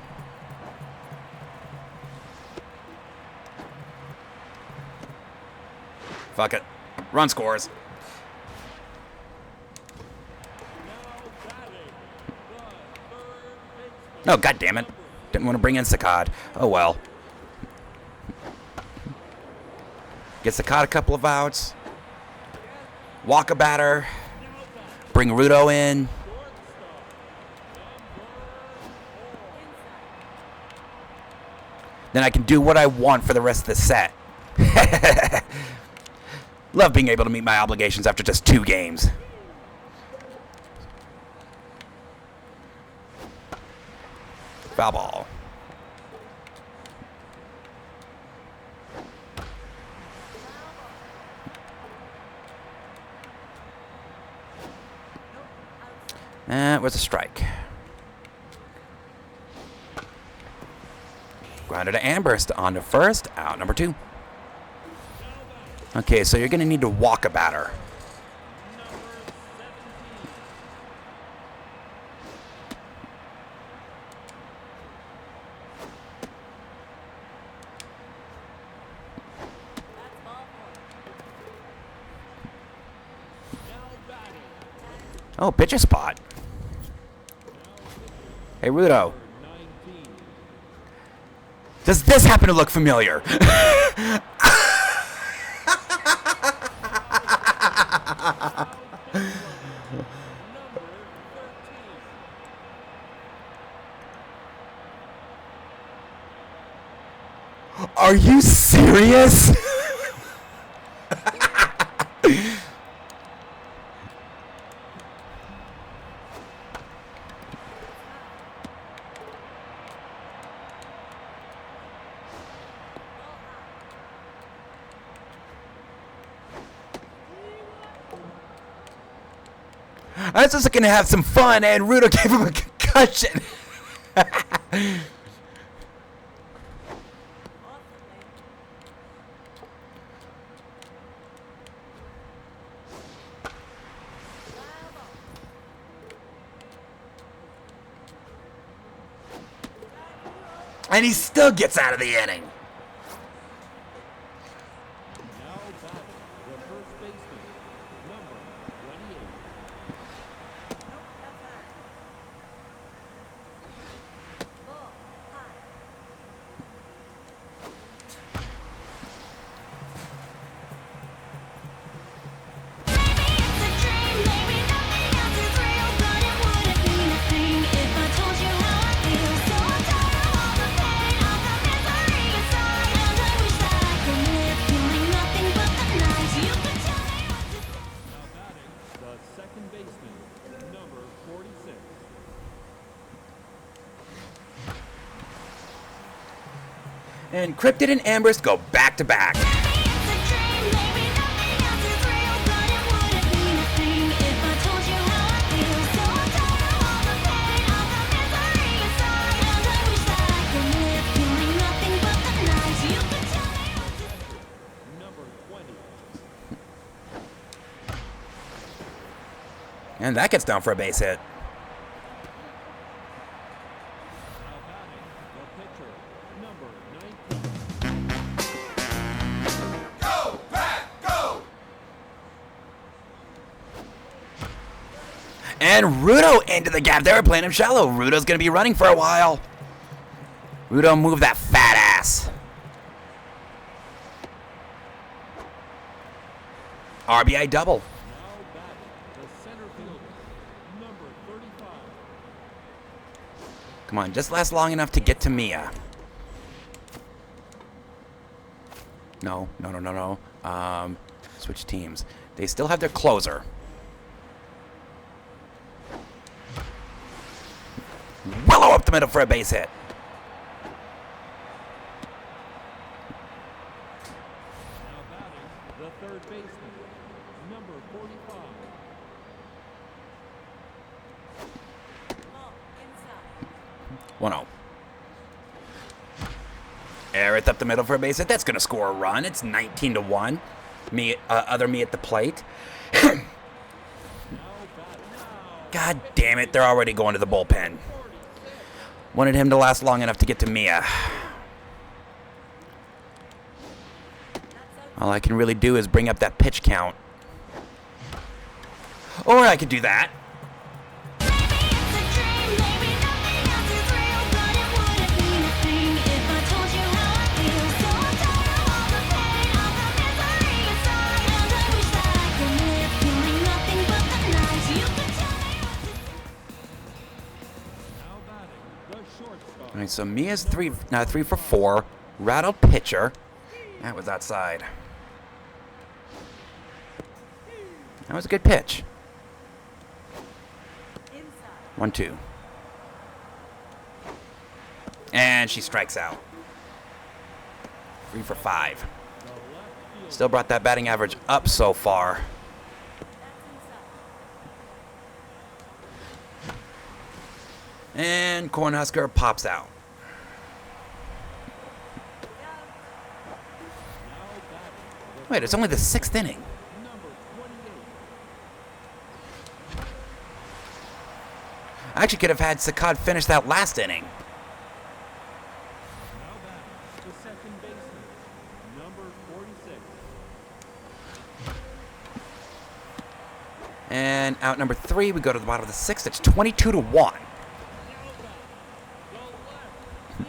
Fuck it. Run scores. Now batting, the third baseman. No, god damn it. Didn't want to bring in Saccad. Oh well. Get Saccad a couple of outs. Walk a batter. Bring Rudo in. Then I can do what I want for the rest of the set. Love being able to meet my obligations after just 2 games. Foul ball. That was a strike. Grounded to Amherst on to first, out number 2. Okay, so you're going to need to walk a batter. Oh, pitcher spot. Hey, Rudo. Does this happen to look familiar? Are you serious? I was just looking to have some fun, and Rudo gave him a concussion. And he still gets out of the inning. Now batting, the first baseman, number 28. Now batting, the second baseman, number 46. And Cryptid and Amherst go back to back. Number 20. And that gets down for a base hit. Now batting, the pitcher, number 19. And Rudo into the gap. They were playing him shallow. Rudo's going to be running for a while. Rudo, move that fat ass. RBI double. Now batting, the center fielder, number 35. Come on, just last long enough to get to Mia. No. Switch teams. They still have their closer. Willow up the middle for a base hit. Now batting, the third baseman, number 45. 1-0. Aerith up the middle for a base hit. That's going to score a run. It's 19-1. Other me at the plate. God damn it. They're already going to the bullpen. Wanted him to last long enough to get to Mia. All I can really do is bring up that pitch count. Or I could do that. Maybe it's a dream, maybe nothing else is real, but it wouldn't mean a thing if I told you how I feel. So I'm tired of all the pain, all the misery inside, and I wish that I could live feeling nothing but the nights. You could tell me what to do. Now batting, the shortstop. All right, so Mia's 3 for 4. Rattled pitcher. That was outside. That was a good pitch. 1-2. And she strikes out. 3 for 5. Still brought that batting average up so far. And Cornhusker pops out. Wait, it's only the 6th inning. I actually could have had Sakkad finish that last inning. Now batting, the second baseman, number 46. And out number 3, we go to the bottom of the 6th. It's 22-1. The left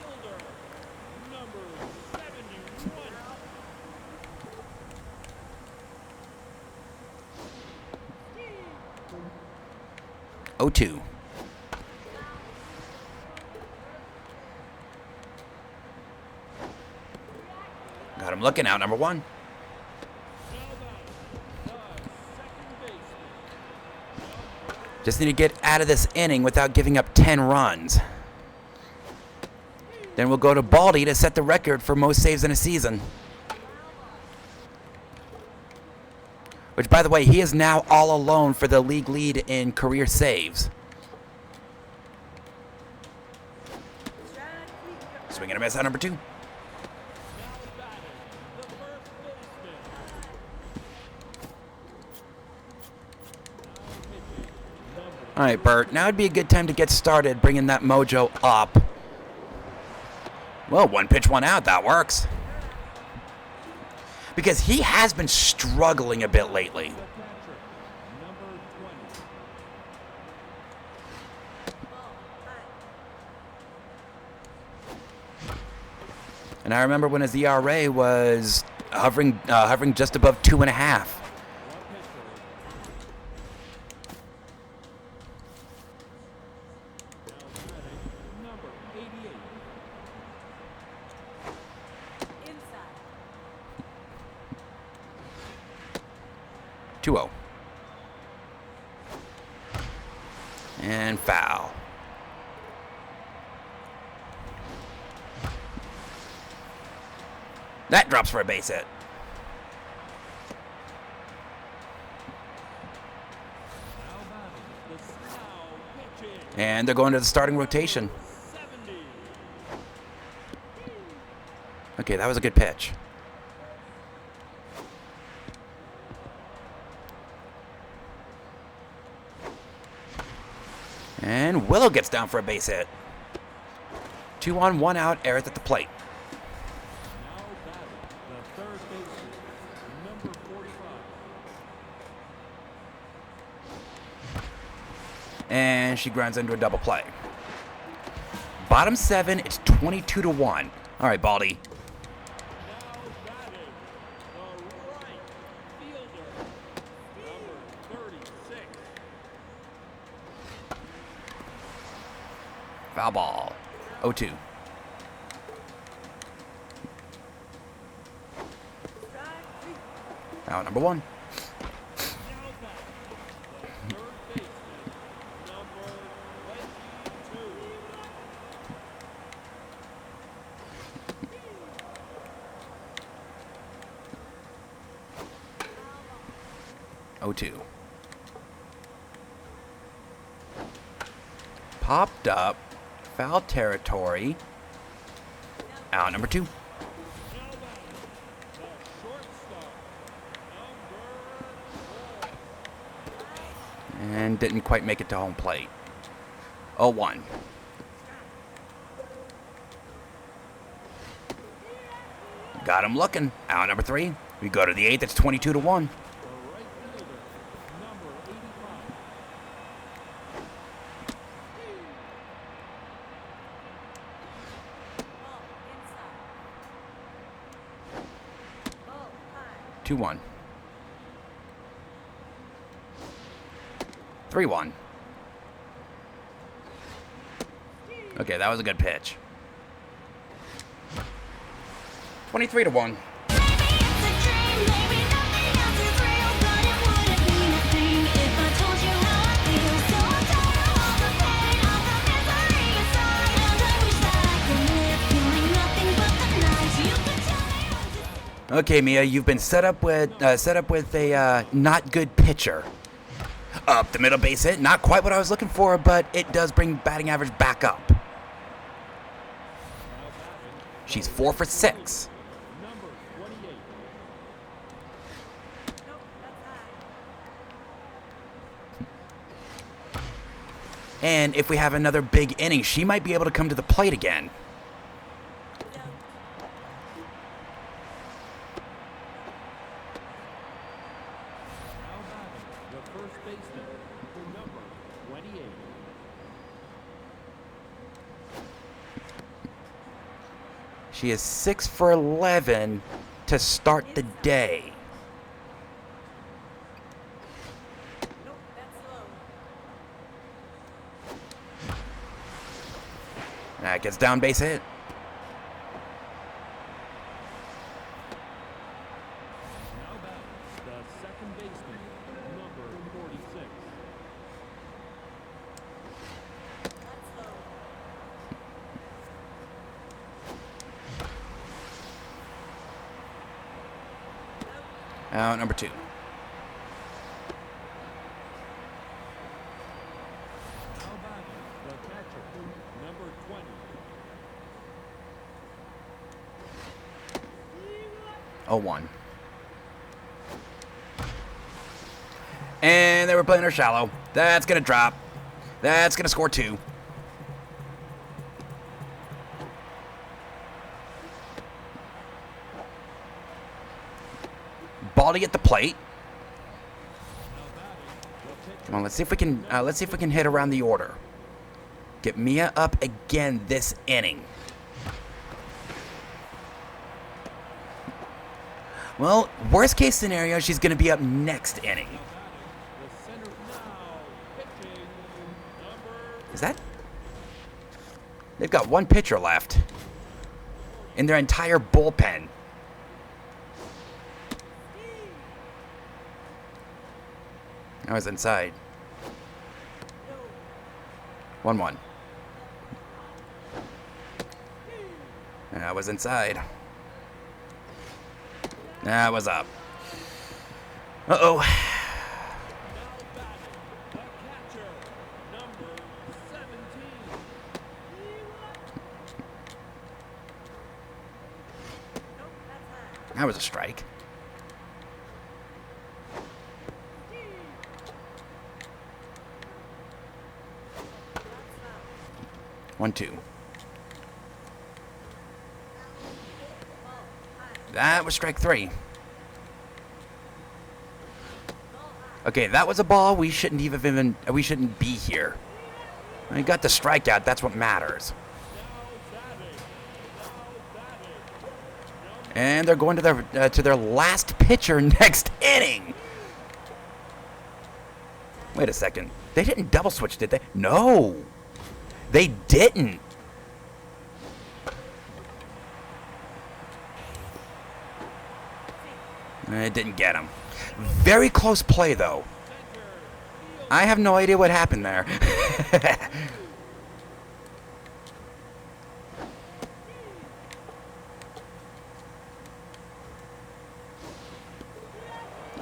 fielder, number 71. 0-2. Got him looking out, number 1. Just need to get out of this inning without giving up 10 runs. Then we'll go to Baldy to set the record for most saves in a season. Which, by the way, he is now all alone for the league lead in career saves. Swing and a miss on number 2. All right, Bert, now would be a good time to get started bringing that mojo up. Well, 1 pitch, 1 out. That works. Because he has been struggling a bit lately. The catcher, number 20. And I remember when his ERA was hovering just above 2.5. Number 88. 2-0. And foul. That drops for a base hit. Now batting, the Slough pitching, And they're going to the starting rotation. 70. Okay, that was a good pitch. And Willow gets down for a base hit. 2 on, 1 out, Aerith at the plate. Now batting, the third baseman, number 45. And she grounds into a double play. Bottom 7, it's 22-1. All right, Baldy. Now batting, the right fielder, number 36. Foul ball. 0-2. Out number 1. Now batting, the third baseman, number 22. 0-2. Popped up. Foul territory. Out number 2. And didn't quite make it to home plate. 0-1. Got him looking. Out number 3. We go to the 8th. It's 22-1. The right fielder, number 85. Ball inside. 2-1. 3-1. Okay, that was a good pitch. 23-1. Maybe it's a dream, maybe nothing else is real, but it wouldn't mean a thing if I told you how I feel. So I'm tired of all the pain, all the misery inside, and I wish that I could live feeling nothing but the nights. You could tell me what to. Okay, Mia, you've been set up with a not good pitcher. Up the middle base hit, not quite what I was looking for, but it does bring batting average back up. She's 4 for 6. Number 28. Nope, that's high. And if we have another big inning, she might be able to come to the plate again. Now batting, the first baseman, number 28. She is 6 for 11 to start the day. Nope, that's low. That gets down base hit. Now batting, the second baseman, number 46. That's low. Out number 2. Now batting, the catcher, number 20. 0-1. And they were playing her shallow. That's going to drop. That's going to score 2. Baldy at the plate. Come on, let's see if we can hit around the order. Get Mia up again this inning. Well, worst case scenario, she's going to be up next inning. The center now, pitching, number Is that? They've got one pitcher left in their entire bullpen. I was inside. 1-1. I was inside. I was up. Uh-oh. now batting, the catcher, number 17. Nope, that's high. That was a strike. That's low. 1-2. That was strike 3. Okay, that was a ball. We shouldn't be here. We got the strikeout. That's what matters. And they're going to their last pitcher next inning. Wait a second. They didn't double switch, did they? No. They didn't. It didn't get him. Very close play, though. I have no idea what happened there.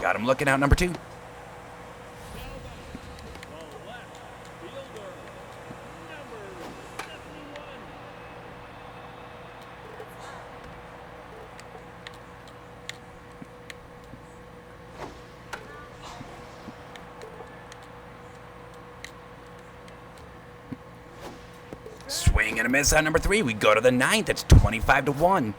Got him looking out, number 2. The left fielder, number 71. Swing and a miss on number 3. We go to the 9th. It's 25-1. Now batting,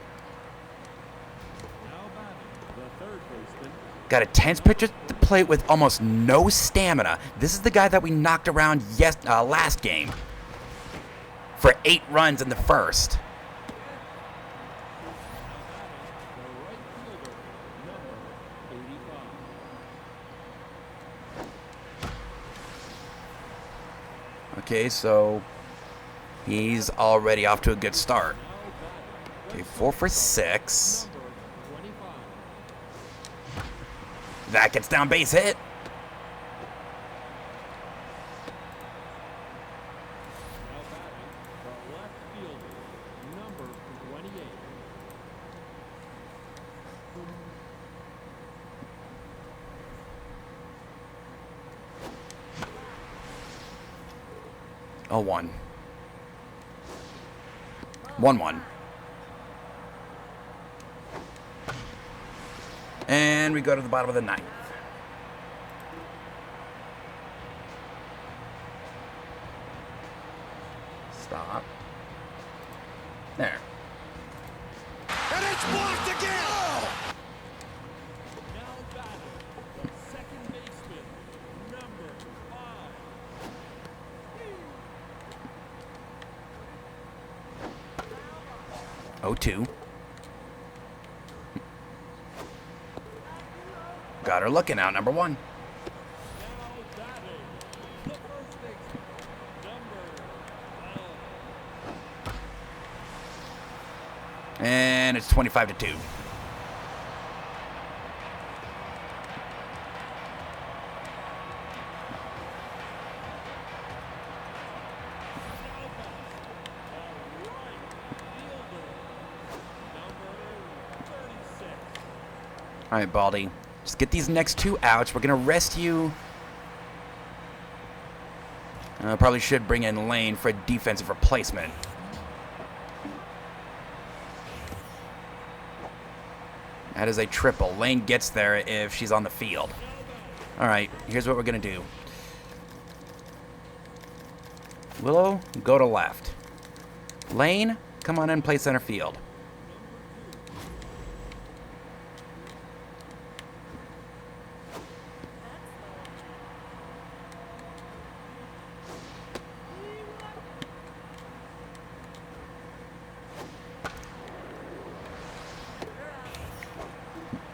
the third baseman, Got a tense pitcher at the plate with almost no stamina. This is the guy that we knocked around last game for 8 runs in the first. the right fielder, number 85. Okay, so he's already off to a good start. Okay, 4 for 6. Number 25. That gets down base hit. Now batting, the left fielder, number 28. Oh, 1. 1-1. And we go to the bottom of the 9th. Stop. There. And it's blocked again! Now batting, the second baseman, number 5. 0-2. Got her looking out, number 1. Now batting, the first baseman, number 12. And it's 25-2. All right, Baldy. Just get these next 2 outs. We're going to rest you. Probably should bring in Lane for a defensive replacement. That is a triple. Lane gets there if she's on the field. All right, here's what we're going to do. Willow, go to left. Lane, come on in and play center field.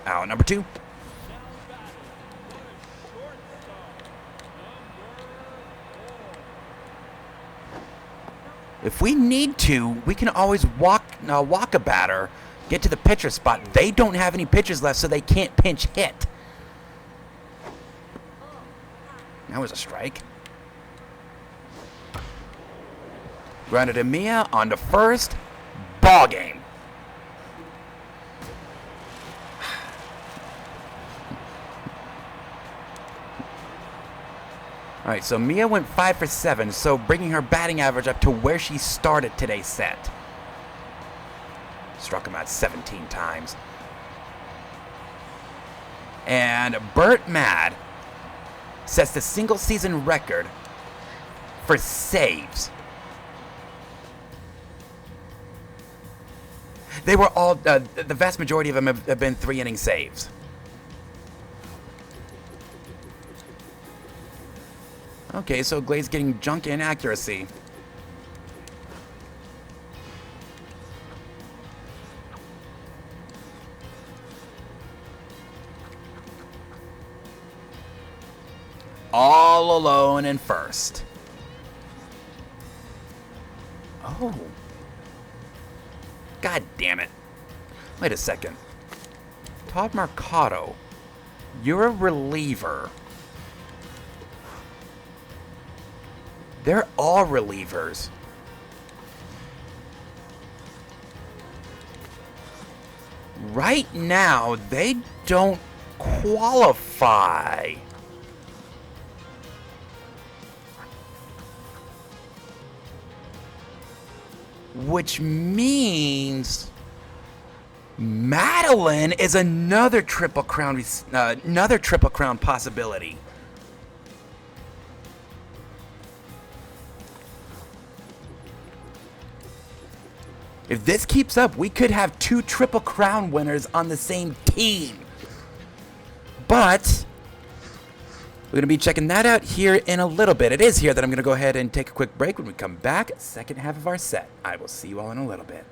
Out number 2. If we need to, we can always walk a batter, get to the pitcher spot. They don't have any pitchers left, so they can't pinch hit. That was a strike. Grounded to Mia on the first. Ball game. All right, so Mia went 5 for 7, so bringing her batting average up to where she started today's set. Struck him out 17 times. And Burt Mad sets the single season record for saves. They were all, the vast majority of them have been 3-inning saves. Okay, so Glade's getting junk in accuracy. All alone in first. Oh. God damn it. Wait a second. Todd Mercado, you're a reliever. They're all relievers. Right now, they don't qualify. Which means Madeline is another Triple Crown possibility. If this keeps up, we could have 2 Triple Crown winners on the same team. But we're going to be checking that out here in a little bit. It is here that I'm going to go ahead and take a quick break. When we come back, second half of our set. I will see you all in a little bit.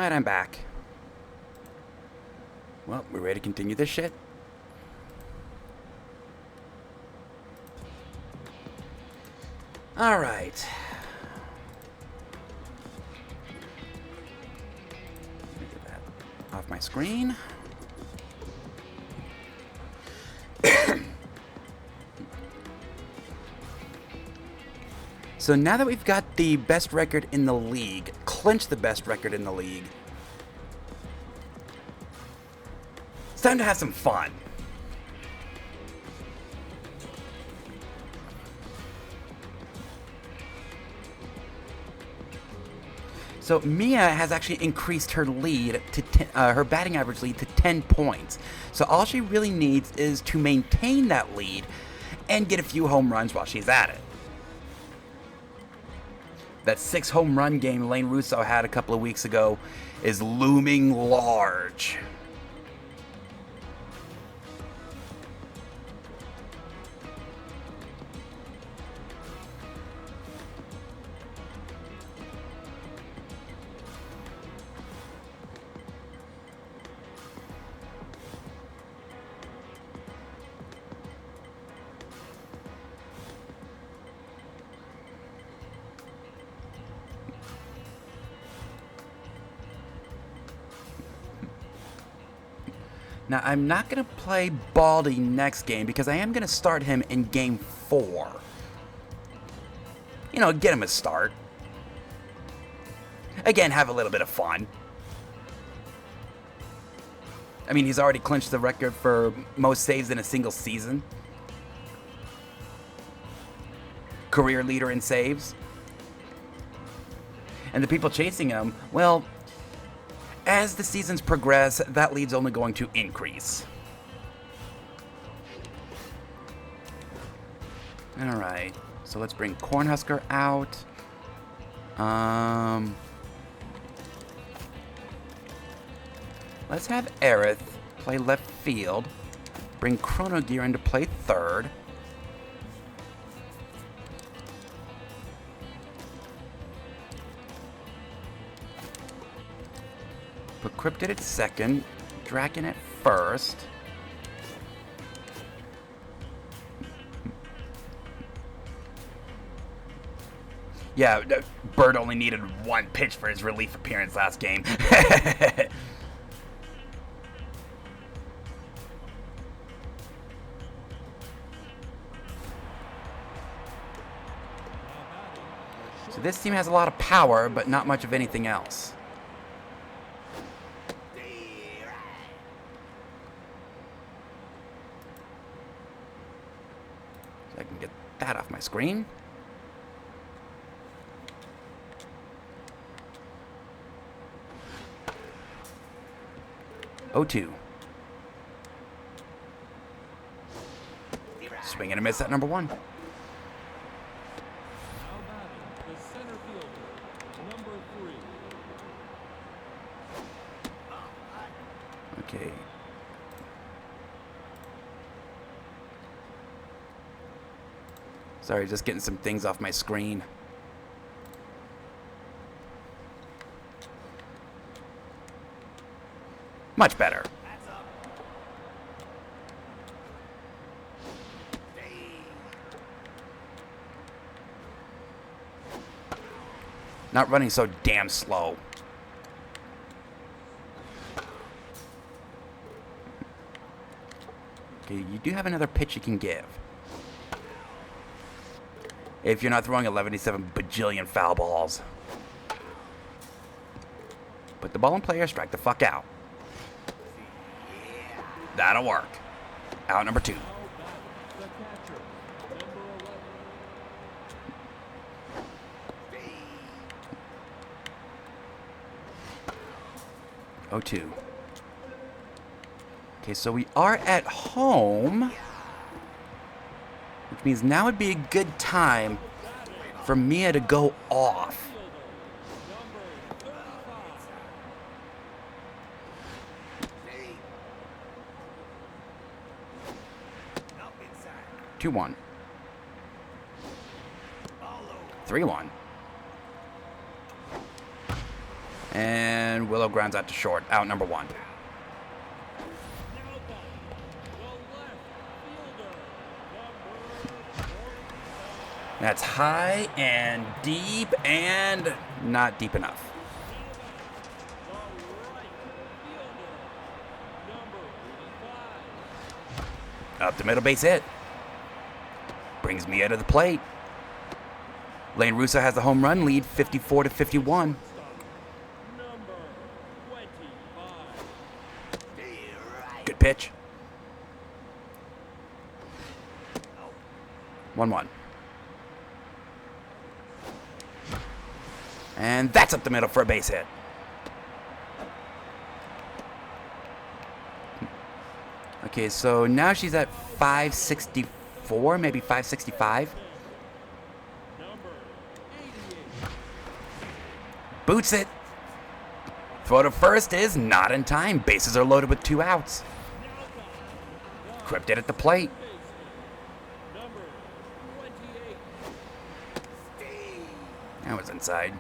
Alright, I'm back. Well, we're ready to continue this shit. Alright. Get that off my screen. So now that we've got the best record in the league, clinched the best record in the league, it's time to have some fun. So Mia has actually increased her lead to her batting average lead to 10 points. So all she really needs is to maintain that lead and get a few home runs while she's at it. That 6 home run game Lane Russo had a couple of weeks ago is looming large. Now, I'm not going to play Baldy next game because I am going to start him in Game 4. You know, get him a start. Again, have a little bit of fun. I mean, he's already clinched the record for most saves in a single season. Career leader in saves. And the people chasing him, well, as the seasons progress, that lead's only going to increase. Alright, so let's bring Cornhusker out. Let's have Aerith play left field. Bring Chrono Gear in to play third. Put Cryptid at second, Draken at first. Yeah, Bird only needed 1 pitch for his relief appearance last game. So this team has a lot of power, but not much of anything else. I can get that off my screen. O2. Swing and a miss at number 1. Now batting, the center fielder, number 3. Okay. Sorry, just getting some things off my screen. Much better. Not running so damn slow. Okay, you do have another pitch you can give. If you're not throwing 11-7 bajillion foul balls. Put the ball in play or strike the fuck out. That'll work. Out number 2. Now batting, the catcher, number 11. 0-2. Okay, so we are at home. Which means now would be a good time for Mia to go off. Number 35. 2-1. 3-1. And Willow grounds out to short. Out number 1. Now back. The left fielder, number 45. That's high and deep and not deep enough. The right fielder, number 85. Up the middle, base hit. Brings me out of the plate. Lane Russo has the home run lead, 54 to 51. Number 25. Good pitch. 1-1. And that's up the middle for a base hit. Okay, so now she's at 564, maybe 565. Number 88. Boots it. Throw to first is not in time. Bases are loaded with 2 outs. Cryptid at the plate. Number 28. That was inside.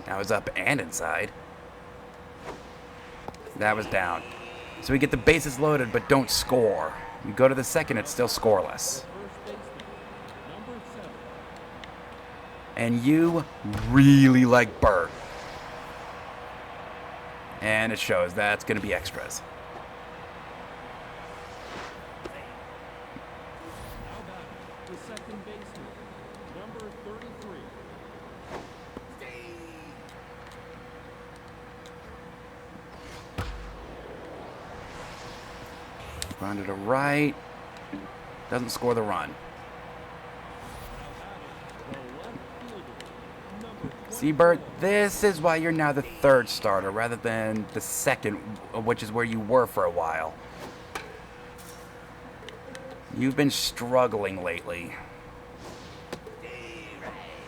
That was up and inside. That was down. So we get the bases loaded but don't score. You go to the second, it's still scoreless. First baseman, number 7. And you really like Bert. And it shows. That's going to be extras. Now back. The second baseman, number 33. Grounded to right. Doesn't score the run. The left fielder, number 20. See, Bert, this is why you're now the 3rd starter rather than the 2nd, which is where you were for a while. You've been struggling lately.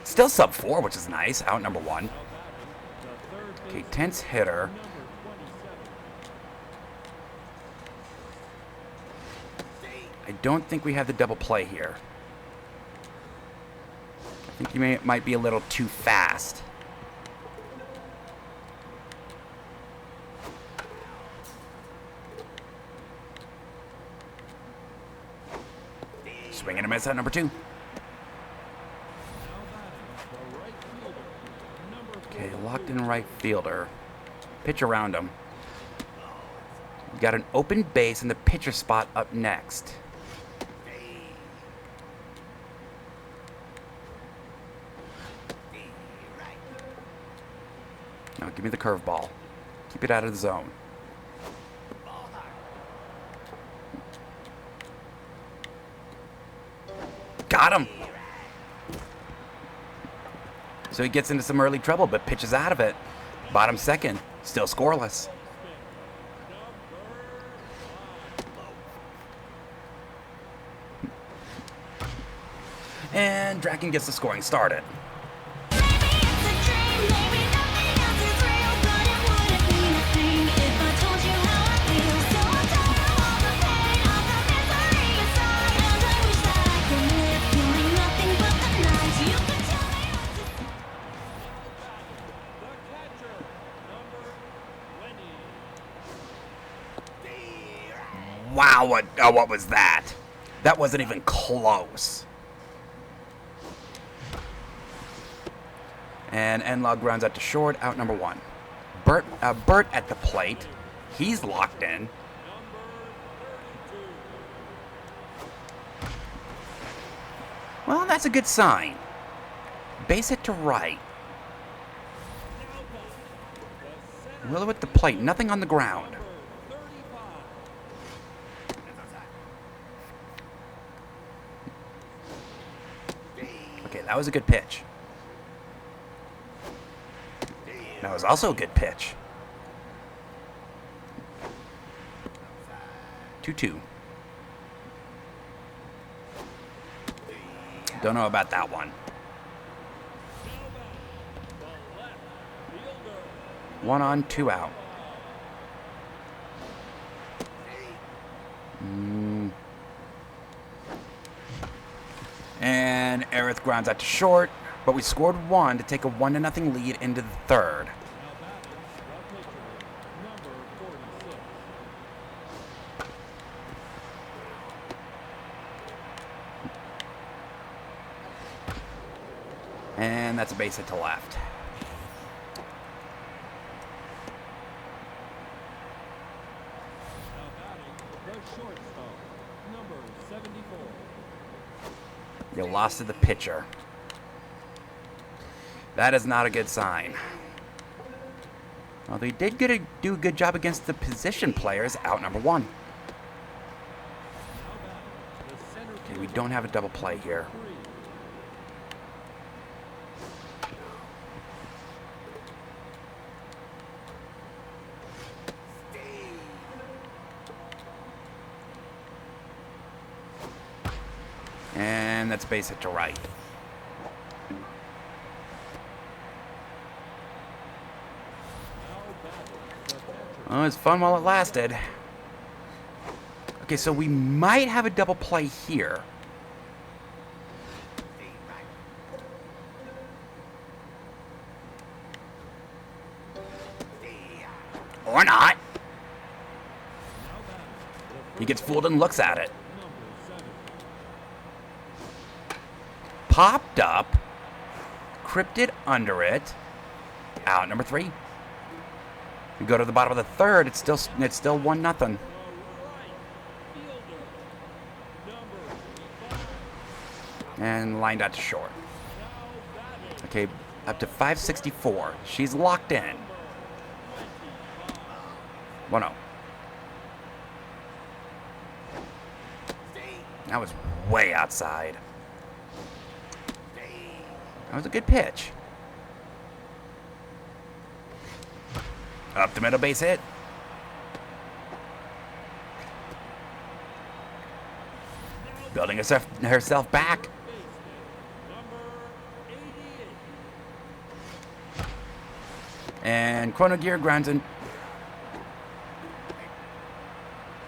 Still sub 4, which is nice. Out number 1. The third Okay, baseman, tense hitter. number 27. I don't think we have the double play here. I think you might be a little too fast. Swing and a miss at number 2. Now batting, the right fielder, number 42. Okay, locked in right fielder. Pitch around him. Got an open base in the pitcher spot up next. Now give me the curveball. Keep it out of the zone. Got him. So he gets into some early trouble, but pitches out of it. Bottom second, still scoreless. And Draken gets the scoring started. Maybe it's a dream, maybe nothing else is real, but it wouldn't mean a thing if I told you how I feel. So I'm tired of all the pain, all the misery inside, and I wish that I could live feeling nothing but the nights. You could tell me what to The catcher, number 20. Wow, what was that? That wasn't even close. And Enlog grounds out to short, out number 1. Bert at the plate. He's locked in. Well, that's a good sign. Base it to right. Willow at the plate, nothing on the ground. Okay, that was a good pitch. That was also a good pitch. 2-2. Don't know about that one. 1 on, 2 out. And Aerith grounds out to short. but we scored one to take a 1-0 lead into the third. Now batting, the pitcher, number 46. And that's a base hit to left. Now batting, the shortstop, number 74. You lost to the pitcher. That is not a good sign. Well, they did do a good job against the position players. Out number one. Now batting, the center Okay, we fielder, don't have a double play here. 3. And that's base hit to right. Now batting, the catcher, Oh, it was fun while it lasted. Okay, so we might have a double play here. Or not. now batting, the He gets fooled and looks at it. number 7. Popped up. Cryptid under it. Out number 3. We go to the bottom of the third. It's still 1-0. The right fielder, number 5. And lined out to short. Now batting, Okay, up to 564. She's locked in. 1-0. That was way outside. That was a good pitch. Up the middle, base hit. Building herself back. number 88. And Chrono Gear grounds in.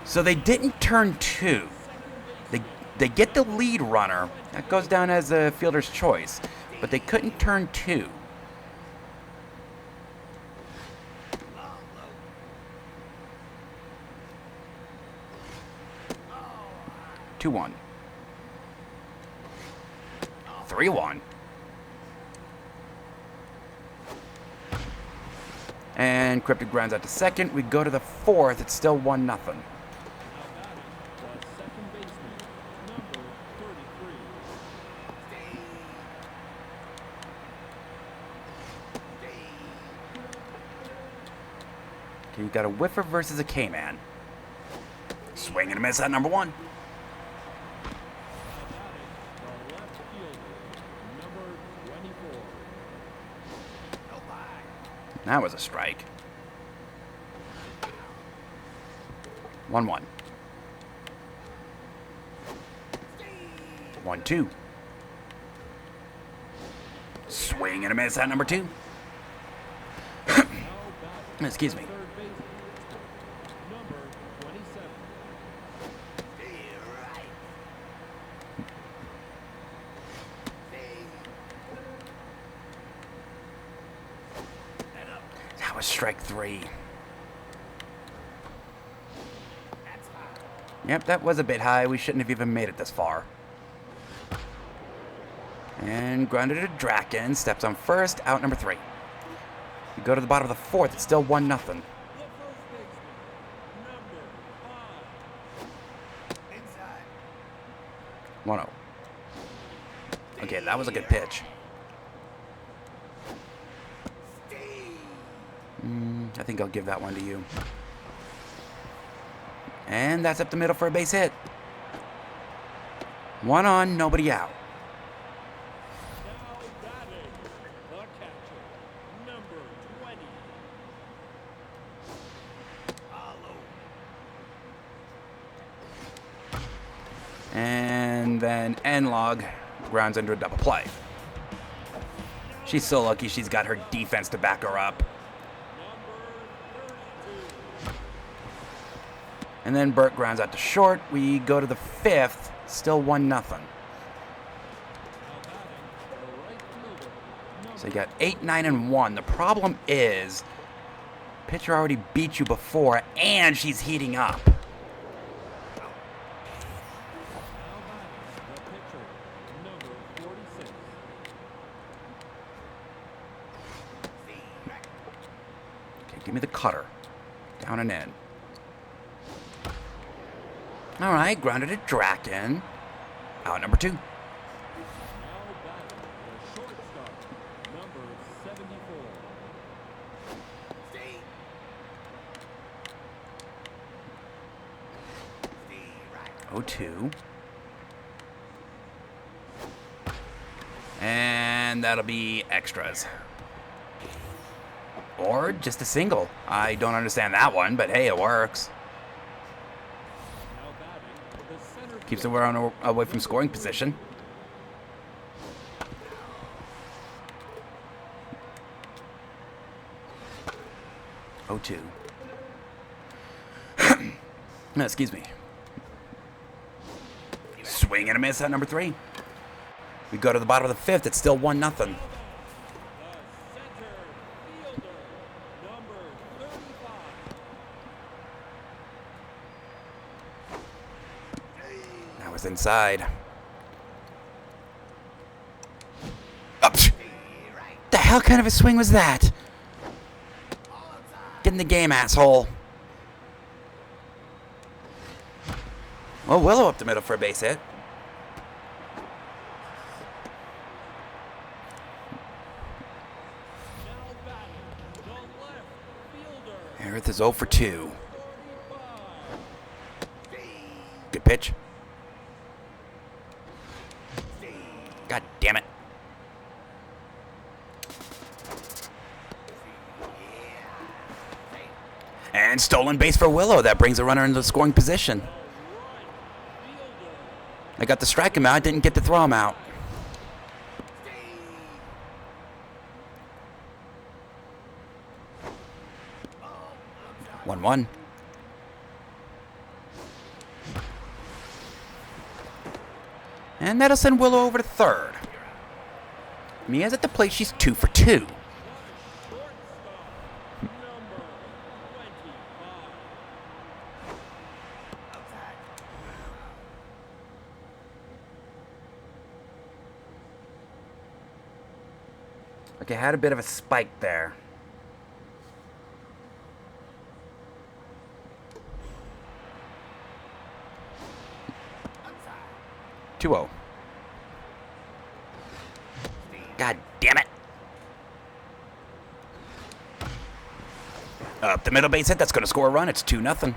So they didn't turn 2. They get the lead runner. That goes down as a fielder's choice. But they couldn't turn 2. Two one. 3-1. And Cryptid grounds out to second. We go to the fourth. It's still 1-0. Now batting, the second baseman, number 33. Okay, you got a whiffer versus a K-man. Swing and a miss at number 1. Now batting, the left fielder, number 24. That was a strike. 1-1. 1-2. Swing and a miss at number 2. Now batting, Excuse me. third baseman, number 27. That was strike 3. Yep, that was a bit high. We shouldn't have even made it this far. And grounded to Draken. Steps on first. Out number 3. We go to the bottom of the fourth. It's still 1-0. The first baseman, number 5. 1-0. Okay, that was a good pitch. I think I'll give that one to you. And that's up the middle for a base hit. 1 on, nobody out. Now batting, the catcher, number 20. And then N-Log grounds into a double play. She's so lucky she's got her defense to back her up. And then Burt grounds out to short. We go to the fifth, still 1-0. Now batting, the right fielder, So you got 8, 9, and 1. The problem is, pitcher already beat you before, and she's heating up. Now batting, the pitcher, number 46. Okay, give me the cutter. Down and in. All right, grounded to Draken. Out number 2. Now batting, the shortstop, number 74. 0-2. And that'll be extras. Or just a single. I don't understand that one, but hey, it works. Now batting, the center Keeps fielder, it away from scoring position. Oh, 2. No, excuse me. Swing and a miss at number 3. We go to the bottom of the 5th. It's still 1-0. the center fielder, number 35. That was inside. Oh, psh. The hell kind of a swing was that? Get in the game, asshole. Well, Willow up the middle for a base hit. Now batting, the left fielder, Aerith is 0 for 2. 45. Good pitch. God damn it. And stolen base for Willow. That brings a runner into scoring position. I got to strike him out, didn't get to throw him out. One. And that'll send Willow over to third. Mia's at the plate. She's 2 for 2. Number 25. Okay, had a bit of a spike there. Two-0. God damn it. Up the middle base hit. That's going to score a run. It's 2-0.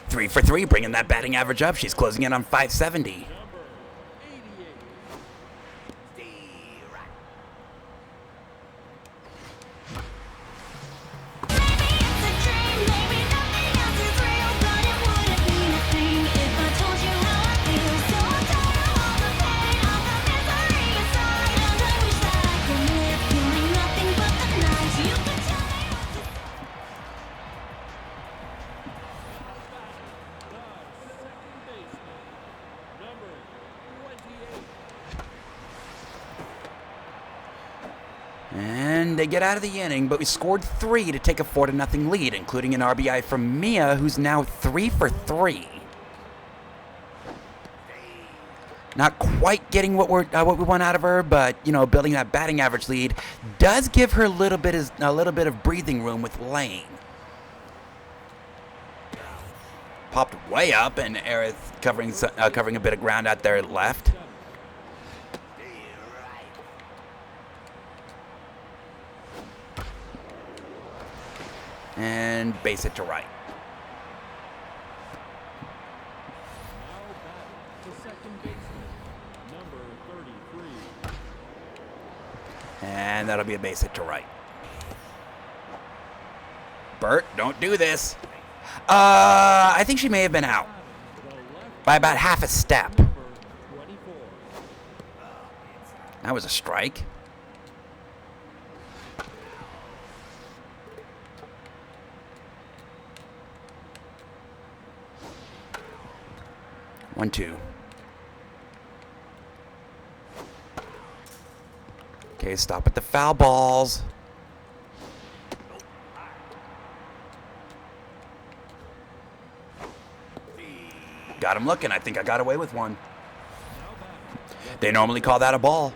Three for 3, bringing that batting average up. She's closing in on 570. Number 88. Maybe it's a dream, maybe nothing else is real, but it wouldn't mean a thing if I told you how I feel. So I'm tired of all the pain, all the misery inside, and I wish that I could live feeling nothing but the nights you could tell me what to. The second baseman, number 28. And they get out of the inning, but we scored 3 to take a 4-0 lead, including an RBI from Mia, who's now 3 for 3. Not quite getting what we want out of her, but building that batting average lead does give her a little bit of breathing room with Lane. Popped way up, and Aerith covering a bit of ground out there left. And base hit to right. Now batting, the second baseman, number 33. And that'll be a base hit to right. Bert, don't do this. I think she may have been out The left by about half a step. number 24. That was a strike. One, two. Okay, stop at the foul balls. Got him looking. I think I got away with one. They normally call that a ball.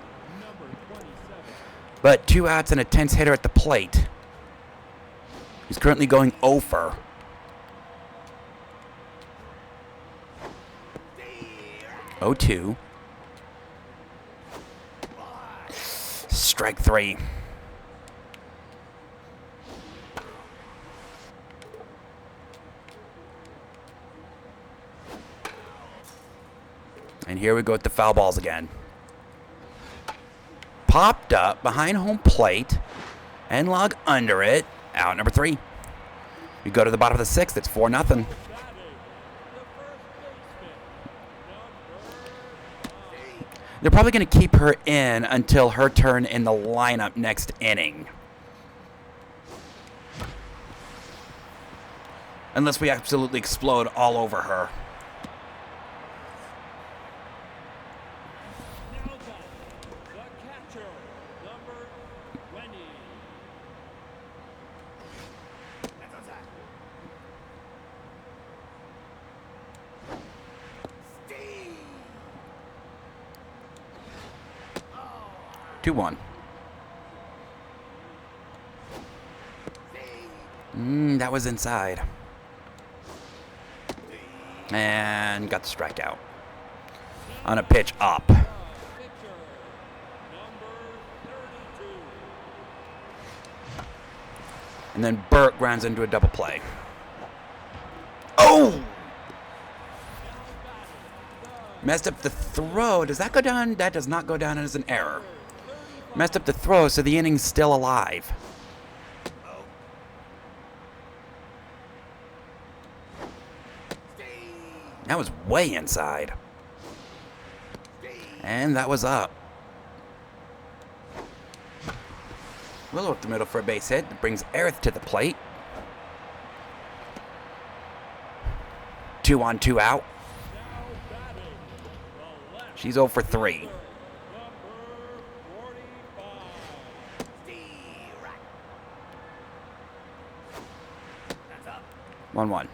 But 2 outs and a tense hitter at the plate. He's currently going over. Oh, 2. Strike 3. And here we go with the foul balls again. Popped up behind home plate and log under it. Out number 3. We go to the bottom of the 6th. It's 4-0. They're probably going to keep her in until her turn in the lineup next inning. Unless we absolutely explode all over her. Now back, the catcher, number 20. Steve! 2-1. That was inside. And got the strikeout. On a pitch up. Pitcher, number 32. And then Burt grounds into a double play. Oh! Messed up the throw. Does that go down? That does not go down as an error. Messed up the throw, so the inning's still alive. That was way inside. And that was up. Willow up the middle for a base hit. That brings Aerith to the plate. 2 on, 2 out. Now batting, the left She's 0 for 3. number 45. 1-1.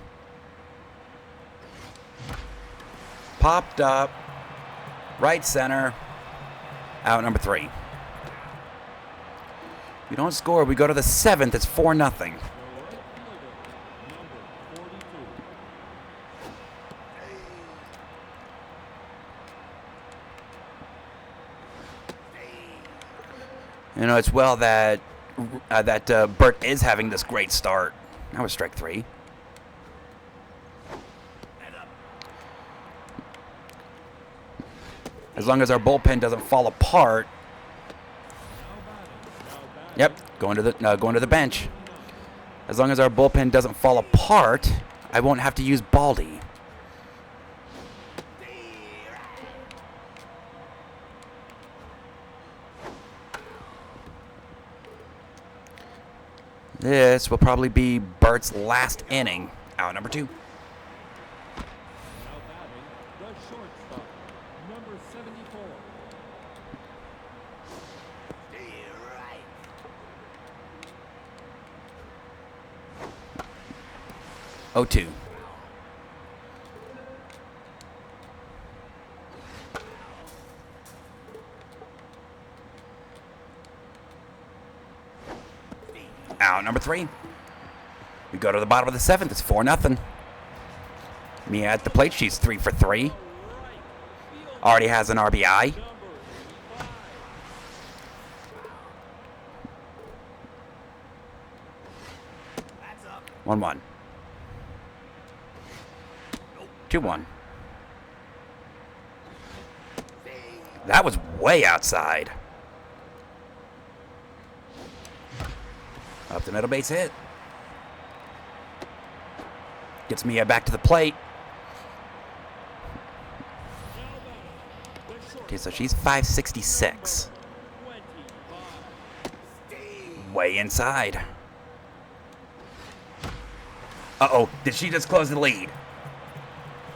Popped up. Right center. Out number 3. If we don't score, we go to the 7th. It's 4-0. The right fielder, number 42. You know, it's well that Burt is having this great start. That was strike 3. As long as our bullpen doesn't fall apart. Yep, going to the bench. As long as our bullpen doesn't fall apart, I won't have to use Baldy. This will probably be Burt's last inning. Out number 2. Now batting, the shortstop, number 74. 0-2. Out number 3. We go to the bottom of the 7th. It's 4-0. Mia at the plate. She's 3 for 3. Already has an RBI. Number 85. 1-1. 2-1. That was way outside. Up the middle, base hit. Gets Mia back to the plate. Okay, so she's 566. 25. Way inside. Uh-oh, did she just close the lead?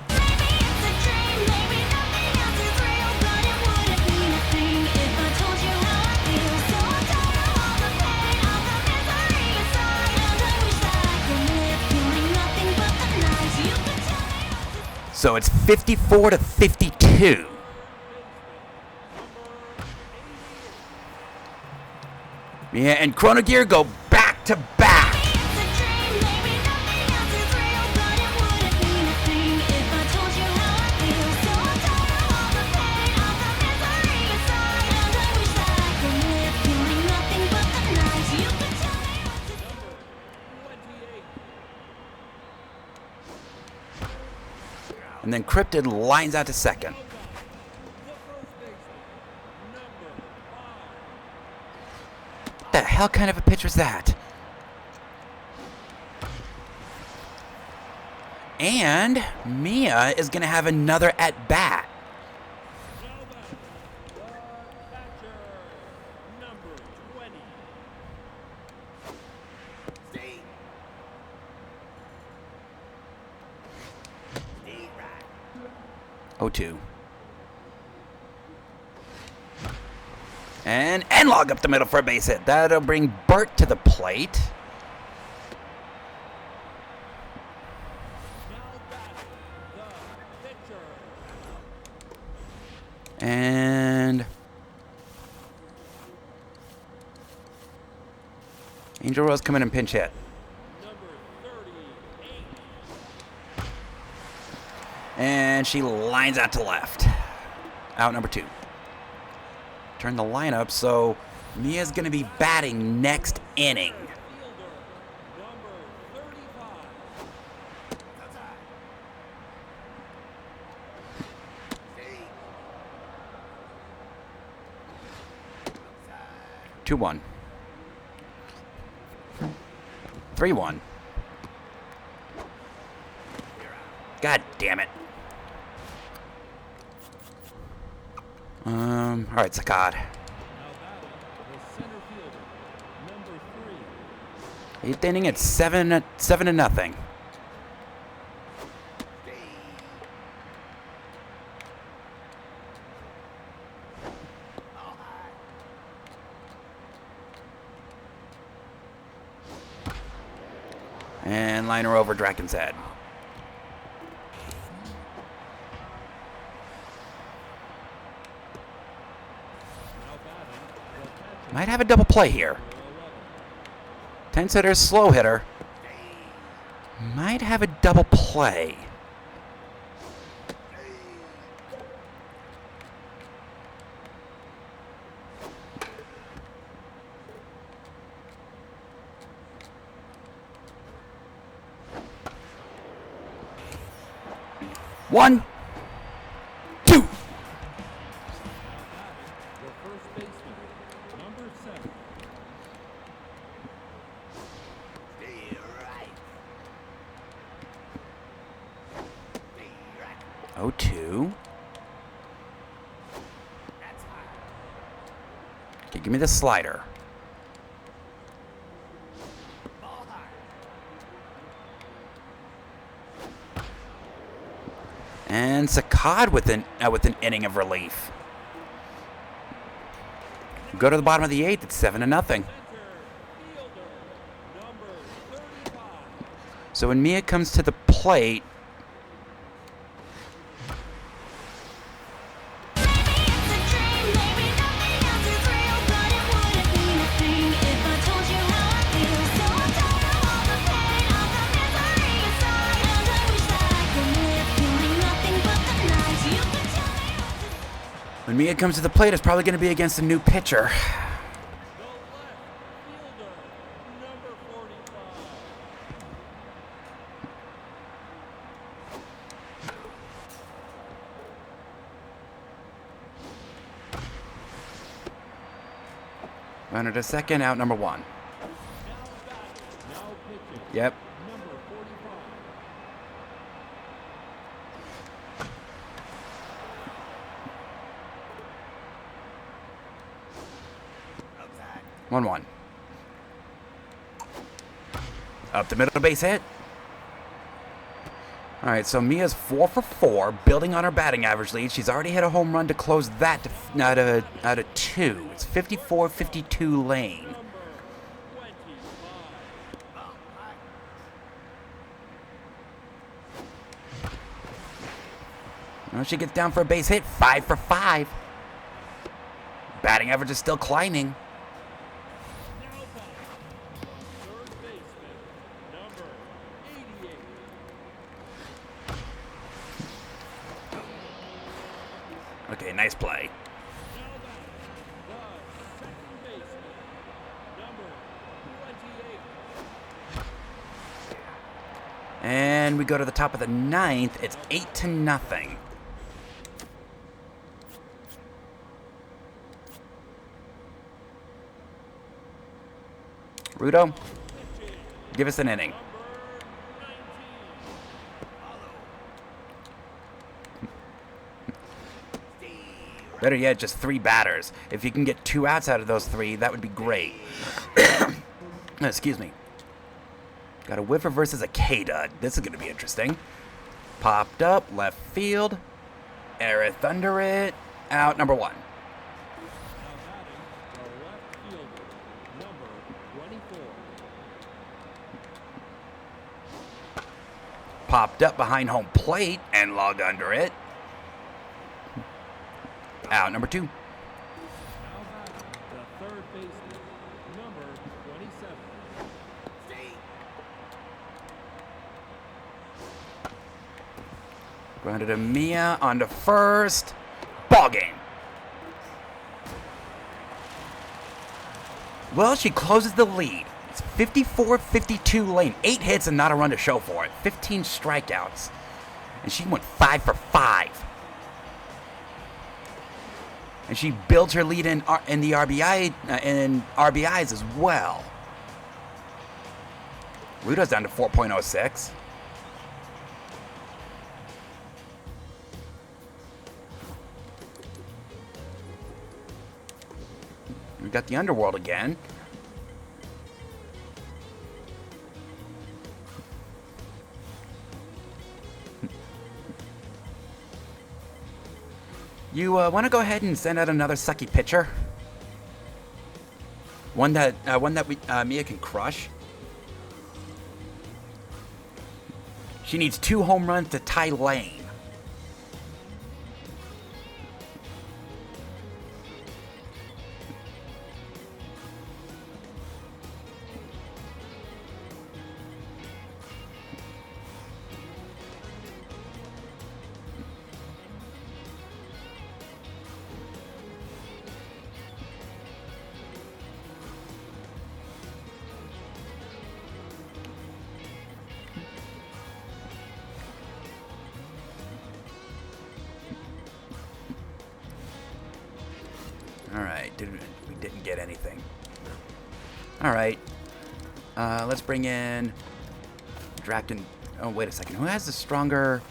Maybe it's a dream, maybe nothing else is real, but it wouldn't mean a thing if I told you how I feel. So So it's 54 to 52. Yeah, and Chrono Gear go back to back. It's a dream, maybe nothing else is real, but it wouldn't mean a thing if I told you how I feel. So I'm tired of all the pain, all the misery inside, and I wish that I could live feeling nothing but the nights. You could tell me what to do. 28. And then Cryptid lines out to second. The first baseman, number 5. What the hell kind of a pitch was that? And Mia is going to have another at bat. Now back, the catcher, number 20. 0-2. And Enlog up the middle for a base hit. That'll bring Bert to the plate. Now batting, the pitcher, And Angel Rose come in and pinch hit. number 38. And she lines out to left. Out number 2. Turn the lineup, so Mia's going to be batting next inning. Fielder, number 35. 2-1. 3-1. God damn it. All right, Sakad. Now batting, the center fielder, number 3. 8th inning at 7-0. And liner over Draken's head. Now batting, the catcher, Might have a double play here. number 11. 10 hitter, slow hitter. Might have a double play. One, two. The first baseman, number 7. 0-2. Okay, give me the slider. And Sakad with an inning of relief. Go to the bottom of the 8th. It's 7-0. Center fielder, number 35. So when Mia comes to the plate, Maybe it's a dream, maybe nothing else is real, but it wouldn't mean a thing if I told you how I feel. So I'm tired of all the pain, all the misery inside, and I wish that I could live feeling nothing but the nights. You could tell me what to do. when Mia comes to the plate, it's probably going to be against a new pitcher. The left fielder, number 45. Runner to second, out number 1. Now batting, now pitching, Yep. number 45. 1-1. Up the middle, base hit. All right, so Mia's 4 for 4, building on her batting average lead. She's already hit a home run to close that out of 2. It's 54-52 Lane. Number 25. Well, she gets down for a base hit. 5 for 5. Batting average is still climbing. Now batting, third baseman, number 88. Okay, nice play. Now batting, the second baseman, number 28. And we go to the top of the ninth. It's 8-0. Rudo, give us an inning. Better yet, just 3 batters. If you can get 2 outs out of those 3, that would be great. Excuse me. Got a whiffer versus a K-Dud. This is going to be interesting. Popped up, left field. Aerith under it. Out number 1. Now batting, the left fielder, number 24. Popped up behind home plate and logged under it. Out number 2. Now batting, the third baseman, number 27. Grounded to Mia on to first. Ball game. Well, she closes the lead. It's 54-52 lane. 8 hits and not a run to show for it. 15 strikeouts. And she went 5 for 5. And she builds her lead in the RBIs as well. Rudo's down to 4.06. We got the underworld again. You want to go ahead and send out another sucky pitcher? One that Mia can crush. She needs 2 home runs to tie Lane. Alright, we didn't get anything. Alright. Let's bring in Draken. Oh, wait a second. Who has the stronger...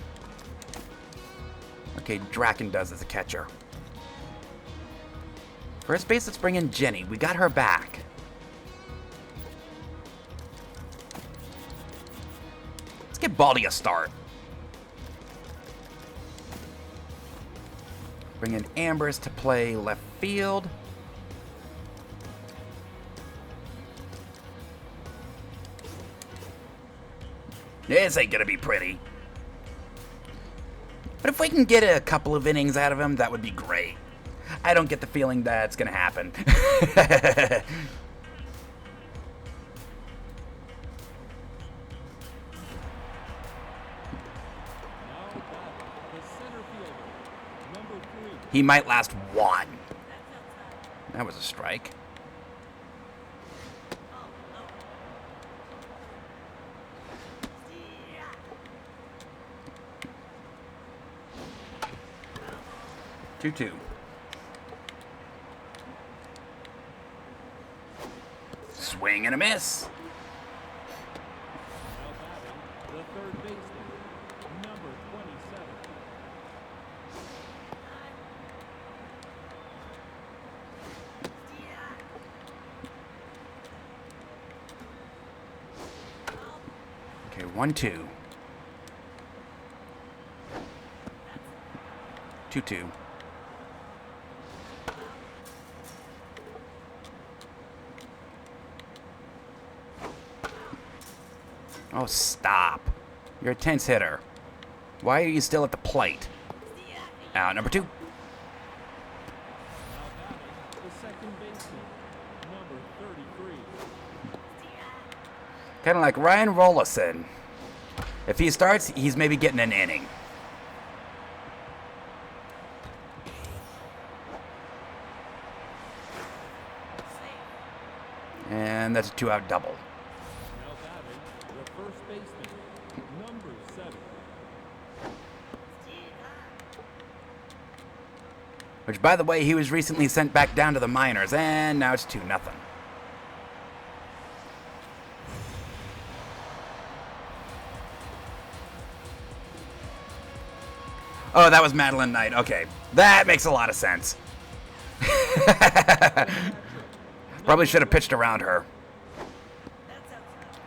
Okay, Draken does as a catcher. First base, let's bring in Jenny. We got her back. Let's get Baldy a start. Bring in Ambrose to play left field. This ain't gonna be pretty. But if we can get a couple of innings out of him, that would be great. I don't get the feeling that's gonna happen. Now batting, the center fielder, number 3. He might last 1. That was a strike. Two. Swing and a miss. Now batting, the third baseman, number 27. Okay, 1-2. 2-2. Oh, stop. You're a tense hitter. Why are you still at the plate? Out number 2. Now batting, the second baseman, number 33. Kind of like Ryan Rollison. If he starts, he's maybe getting an inning. And that's a 2-out double. Now batting, the first baseman, number 7. Which, by the way, he was recently sent back down to the minors, and now it's 2-0. Oh, that was Madeline Knight. Okay, that makes a lot of sense. Probably should have pitched around her.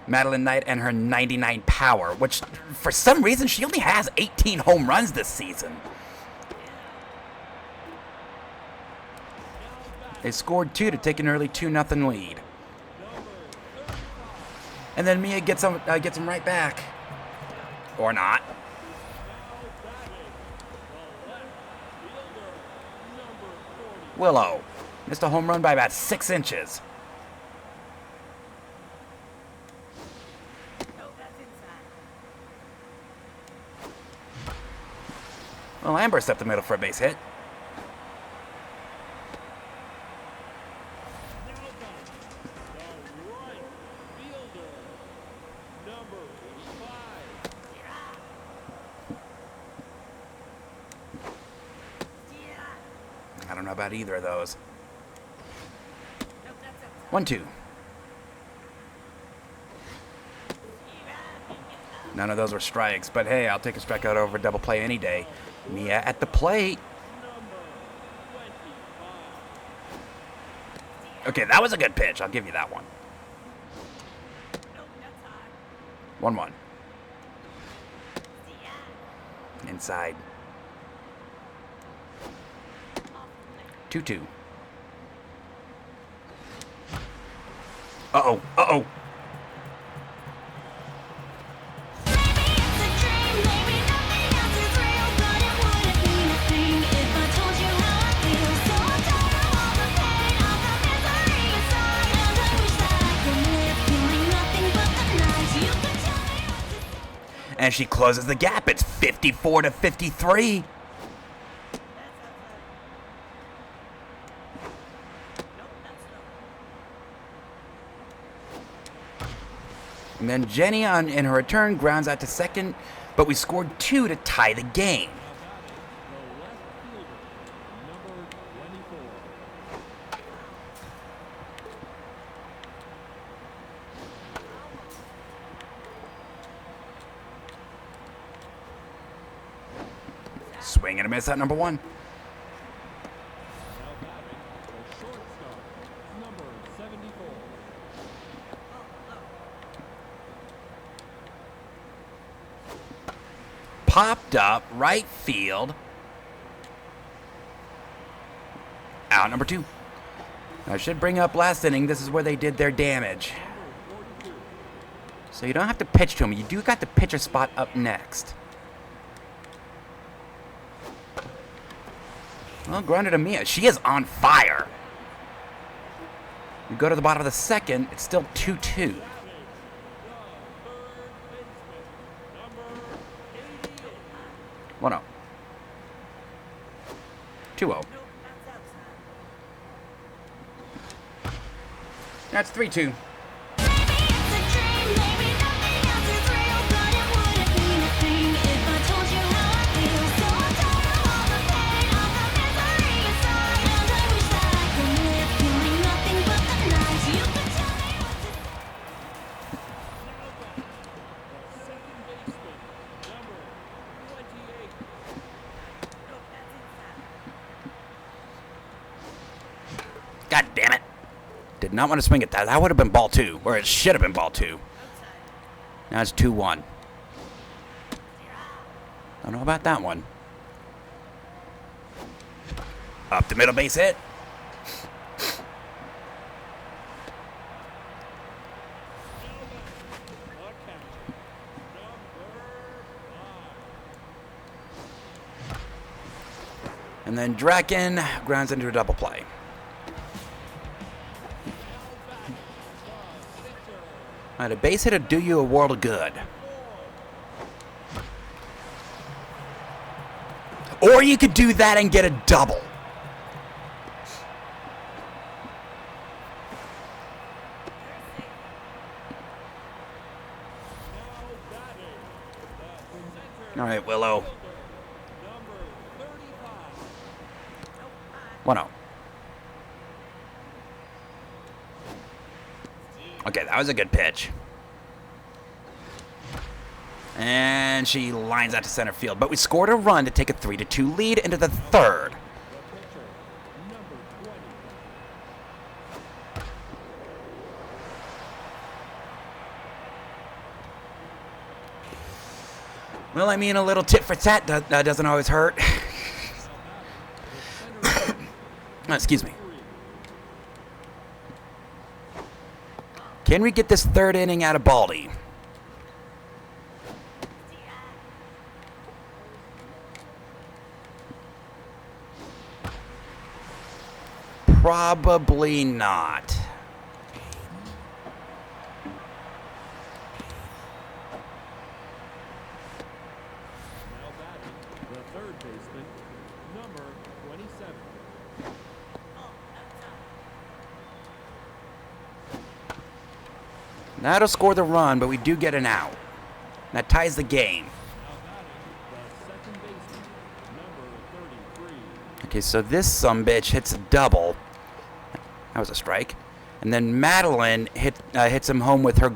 Madeline Knight and her 99 power, which for some reason she only has 18 home runs this season. They scored 2 to take an early 2-0 lead. And then Mia gets them right back. Or not. Willow missed a home run by about 6 inches. Well, Amber stepped the middle for a base hit. I don't know about either of those. 1-2. None of those were strikes, but hey, I'll take a strikeout over a double play any day. Mia at the plate. Okay, that was a good pitch. I'll give you that one. 1-1. Inside. 2-2. Uh-oh. Uh-oh. Maybe it's a dream, maybe nothing else is real, but it wouldn't mean a thing if I told you how I feel. So I'm tired of all the pain, all the misery inside, and I wish that I could live feeling nothing but the nights you could tell me what to. And she closes the gap. It's 54-53. And then Jenny, in her return, grounds out to second, but we scored 2 to tie the game. The left fielder, number 24. Swing and a miss at number 1. Now batting, the shortstop, number 74. Popped up, right field. Out number 2. I should bring up last inning. This is where they did their damage. So you don't have to pitch to him. You do got the pitcher spot up next. Well, grounded to Mia. She is on fire. We go to the bottom of the second. It's still 2-2. 1-0. 2-0. That's 3-2. Maybe it's a dream, maybe nothing else is real, but it wouldn't mean a thing if I told you how I feel. So I'm tired of all the pain, all the misery inside, and I wish that I could live feeling nothing but the nights you could tell me what to. The second baseman, number 28. God damn it. Did not want to swing at that. That would have been ball 2, or it should have been ball 2. Now it's 2-1. Don't know about that one. Up the middle base hit. And then Draken grounds into a double play. All right, a base hit will do you a world of good. Or you could do that and get a double. All right, Willow. 1-0. Okay, that was a good pitch. And she lines out to center field. But we scored a run to take a 3-2 lead into the third. Well, I mean, a little tit for tat doesn't always hurt. Excuse me. Can we get this third inning out of Baldy? Probably not. Now batting, the third baseman, number 27. That'll score the run, but we do get an out. That ties the game. Now batting, the second baseman, number 33. Okay, so this sumbitch hits a double. That was a strike. And then Madeline hits him home with her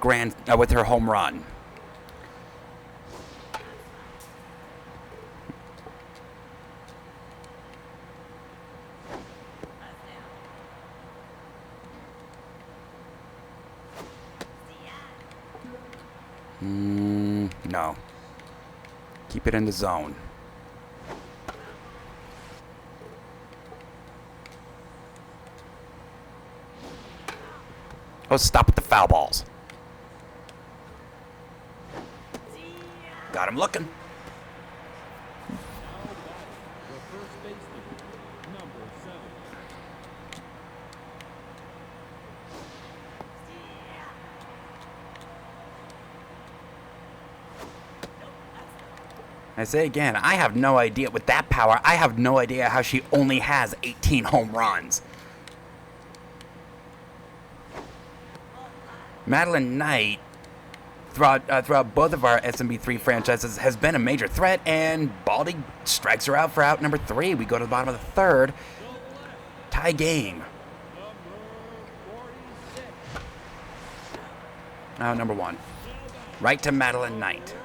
home run. No. Keep it in the zone. Oh, stop with the foul balls. Got him looking. Now batting, the first baseman, number 7. I say again, I have no idea with that power. I have no idea how she only has 18 home runs. Madeline Knight, throughout both of our SMB3 franchises, has been a major threat, and Baldy strikes her out for out number 3. We go to the bottom of the third. Tie game. Out number 1. Right to Madeline Knight.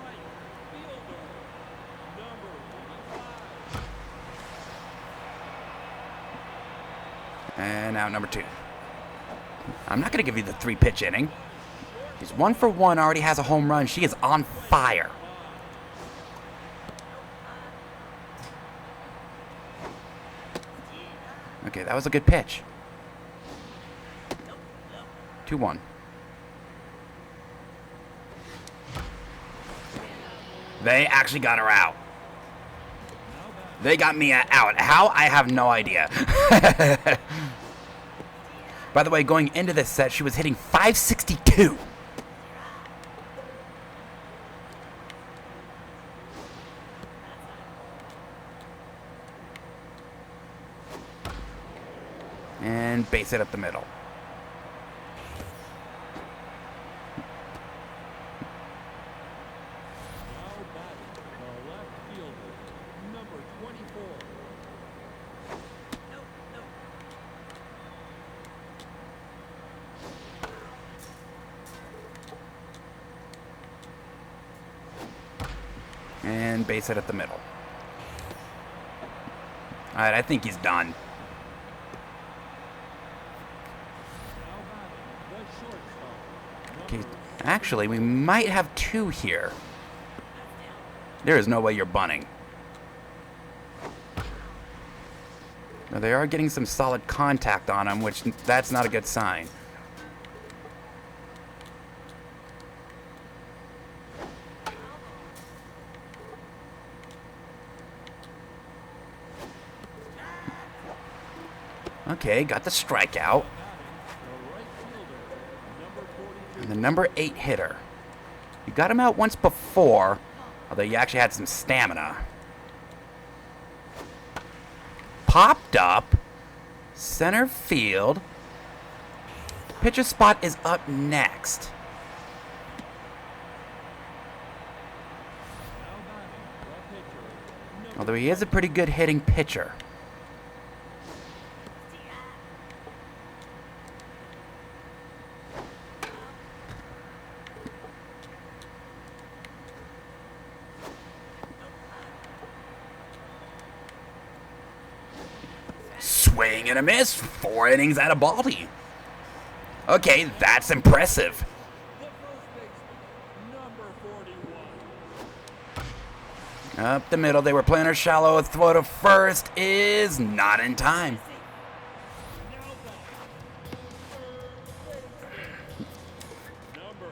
And out number 2. I'm not going to give you the 3-pitch inning. She's 1 for 1, already has a home run. She is on fire. Okay, that was a good pitch. 2-1. They actually got her out. They got me out. How? I have no idea. By the way, going into this set, she was hitting .562. And base it up the middle. Now batting, the left fielder, number 24. And base it at the middle. Alright, I think he's done. Now batting, the shortstop, Okay, number actually, we might have 2 here. There is no way you're bunting. Now, they are getting some solid contact on him, which that's not a good sign. Okay, got the strikeout. And the number 8 hitter. You got him out once before, although you actually had some stamina. Popped up. Center field. Pitcher spot is up next. Although he is a pretty good hitting pitcher. Swing and a miss. 4 innings out of Baldy. Okay, that's impressive. The first baseman, number 41. Up the middle, they were playing her shallow. A throw to first is not in time. Now back, third baseman, number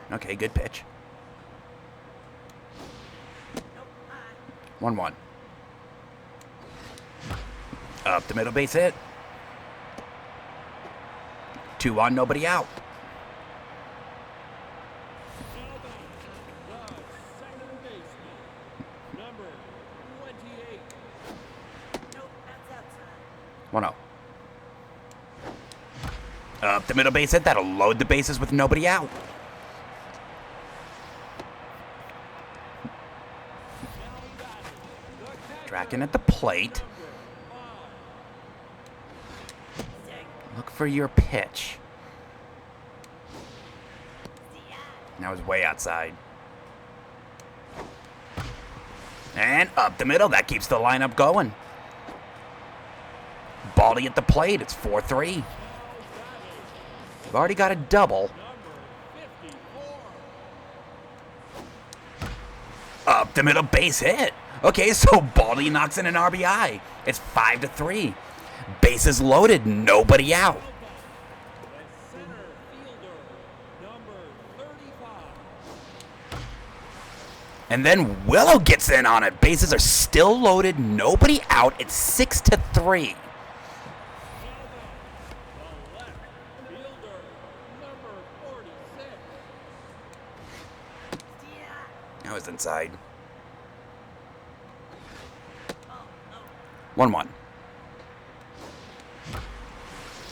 88. Okay, good pitch. 1-1. Up the middle, base hit. 2 on, nobody out. Now back, the second baseman, number 28. 1-0. Up the middle, base hit. That'll load the bases with nobody out. Draken at the plate. Look for your pitch. Now he's way outside. And up the middle. That keeps the lineup going. Baldy at the plate. It's 4-3. We've already got a double. Up the middle, base hit. Okay, so Baldy knocks in an RBI. It's 5-3. Bases loaded, nobody out. The center fielder, number 35. And then Willow gets in on it. Bases are still loaded, nobody out. It's 6-3. The left fielder, number 46. Now he's inside. 1-1.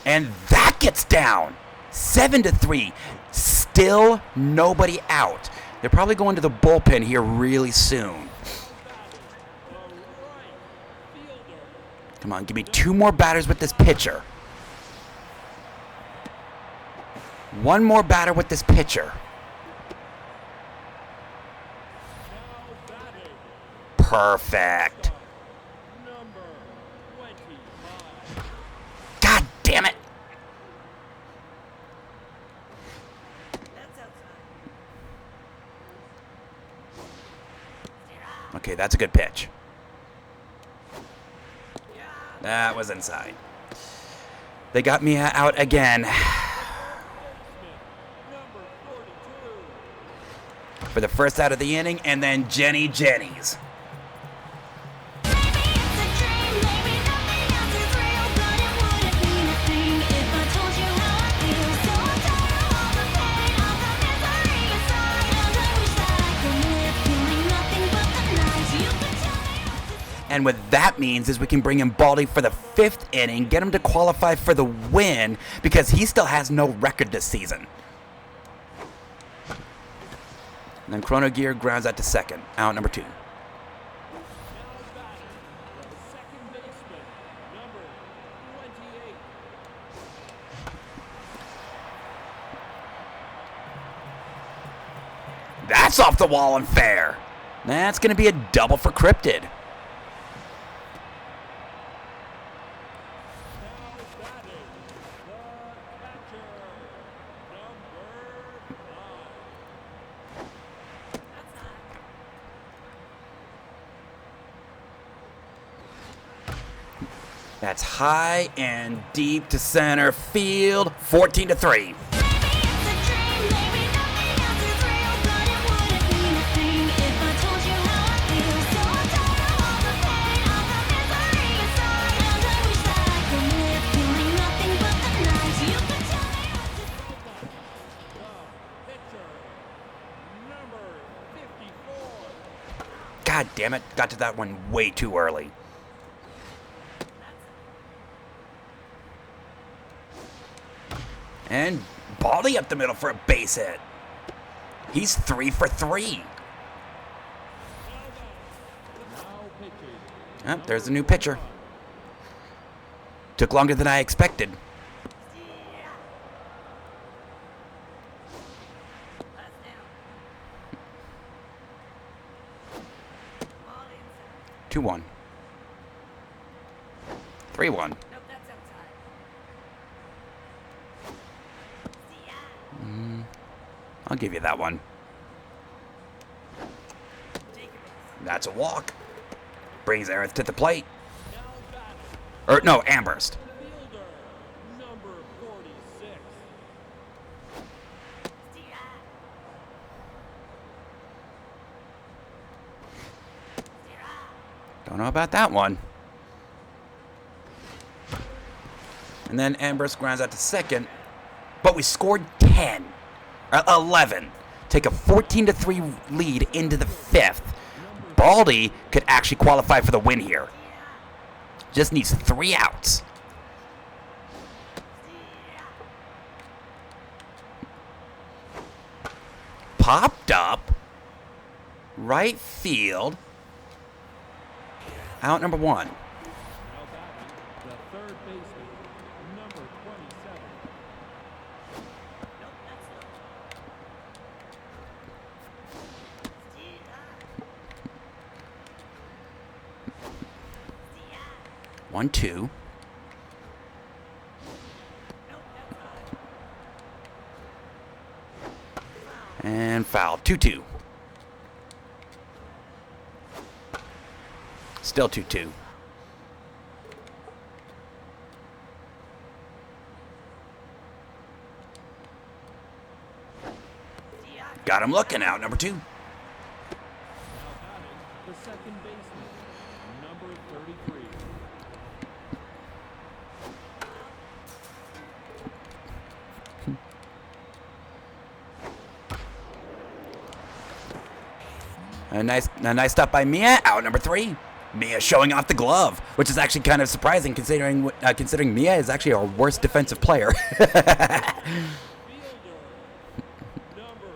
And that gets down. 7-3. Still nobody out. They're probably going to the bullpen here really soon. The right fielder, Come on, give me 2 more batters with this pitcher. 1 more batter with this pitcher. now batting, Perfect. number 25. God damn it. Okay, that's a good pitch. That was inside. They got me out again. Number 42. For the first out of the inning, and then Jenny Jenny's. Maybe it's a dream, maybe nothing else is real, but it wouldn't mean a thing if I told you how I feel. So I'm tired of all the pain, all the misery inside, and I wish that I could live feeling nothing but the nights. You could tell me what to do. And what that means is we can bring in Baldy for the 5th inning, get him to qualify for the win, because he still has no record this season. And then Chrono Gear grounds out to second, out number 2. Now batting, the second baseman, number 28. That's off the wall and fair. That's going to be a double for Cryptid. Now batting, the catcher, number 5. That's high and deep to center field, 14-3. Maybe it's a dream, maybe nothing else is real, but it wouldn't mean a thing if I told you how I feel. So I'm tired of all the God damn it. Got to that one way too early. And Baldy up the middle for a base hit. He's 3 for 3. Now pitching. Yep, there's a new pitcher. Took longer than I expected. Two one. 3-1. I'll give you that one. That's a walk. Brings Aerith to the plate. Or no, Amherst. Fielder, number 46. Don't know about that one. And then Amherst grounds out to second. But we scored 10. 11. Take a 14-3 lead into the 5th. Baldy could actually qualify for the win here. Just needs 3 outs. Popped up. Right field. Out number 1. Now batting, the third baseman, number 27. 1-2. And foul. 2-2. Still 2-2. Got him looking out, number 2. Now batting, the second baseman, number 33. A nice stop by Mia, out number 3. Mia showing off the glove, which is actually kind of surprising considering Mia is actually our worst defensive player. Fielder, number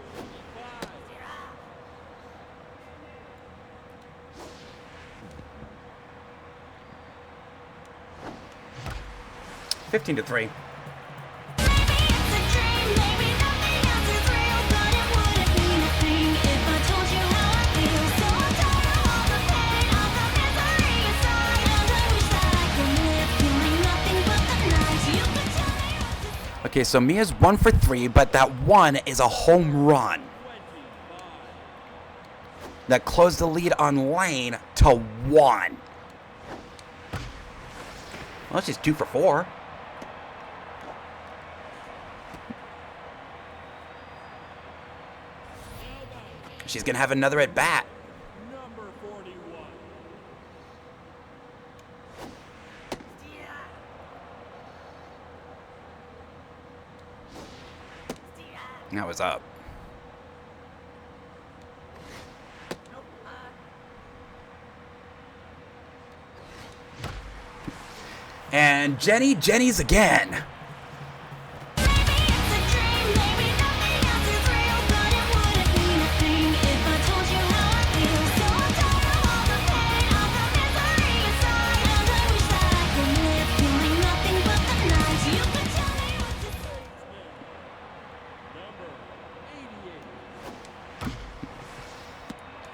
5. 15-3. Okay, so Mia's 1 for 3, but that one is a home run. That closed the lead on Lane to 1. Well, she's 2 for 4. She's going to have another at bat. Number 41. That was up. And Jenny's again.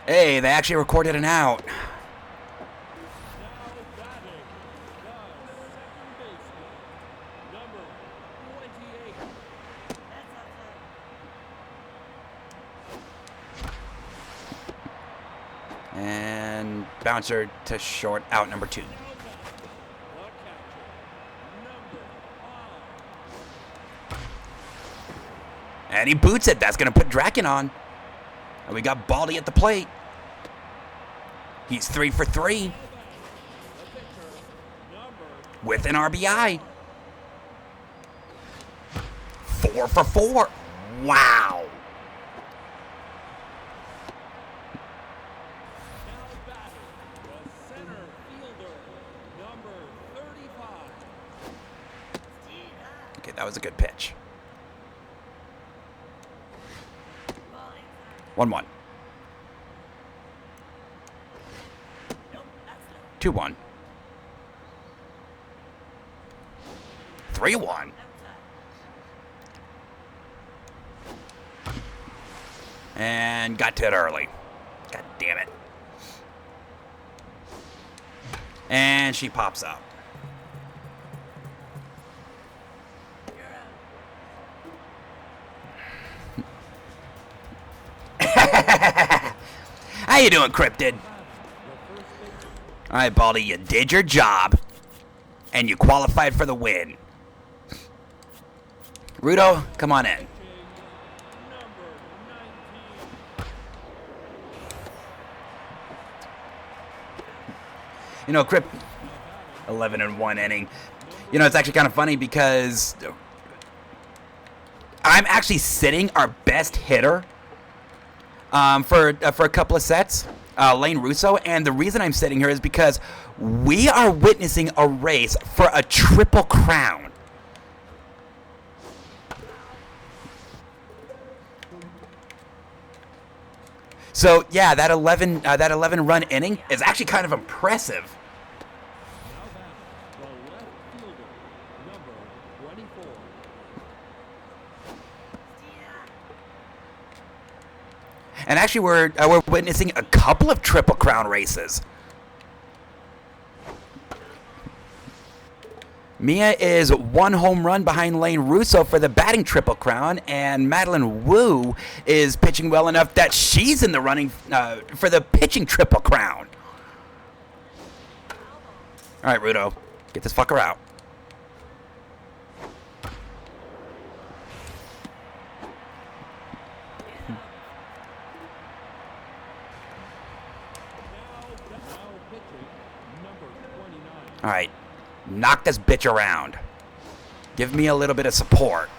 Hey, they actually recorded an out. Now batting, the second baseman, number 28. And bouncer to short, out number 2. Now batting, the catcher, number 5. And he boots it. That's going to put Draken on. And we got Baldy at the plate. He's 3 for 3 The pitcher, number with an RBI. 4 for 4. Wow. now was a good pitch. 1-1. 2-1. 3-1. And got to it early. God damn it. And she pops up. How you doing, Cryptid? All right, Baldy, you did your job, and you qualified for the win. Rudo, come on in. You know, Crip, 11-1 inning. You know, it's actually kind of funny because I'm actually sitting our best hitter for a couple of sets, Lane Russo, and the reason I'm sitting here is because we are witnessing a race for a triple crown. So yeah, that 11 run inning is actually kind of impressive. The left fielder, number 24. And actually, we're witnessing a couple of triple crown races. Mia is 1 home run behind Lane Russo for the batting triple crown, and Madeline Wu is pitching well enough that she's in the running for the pitching triple crown. All right, Rudo, get this fucker out. Now pitching, number 29. All right, knock this bitch around. Give me a little bit of support.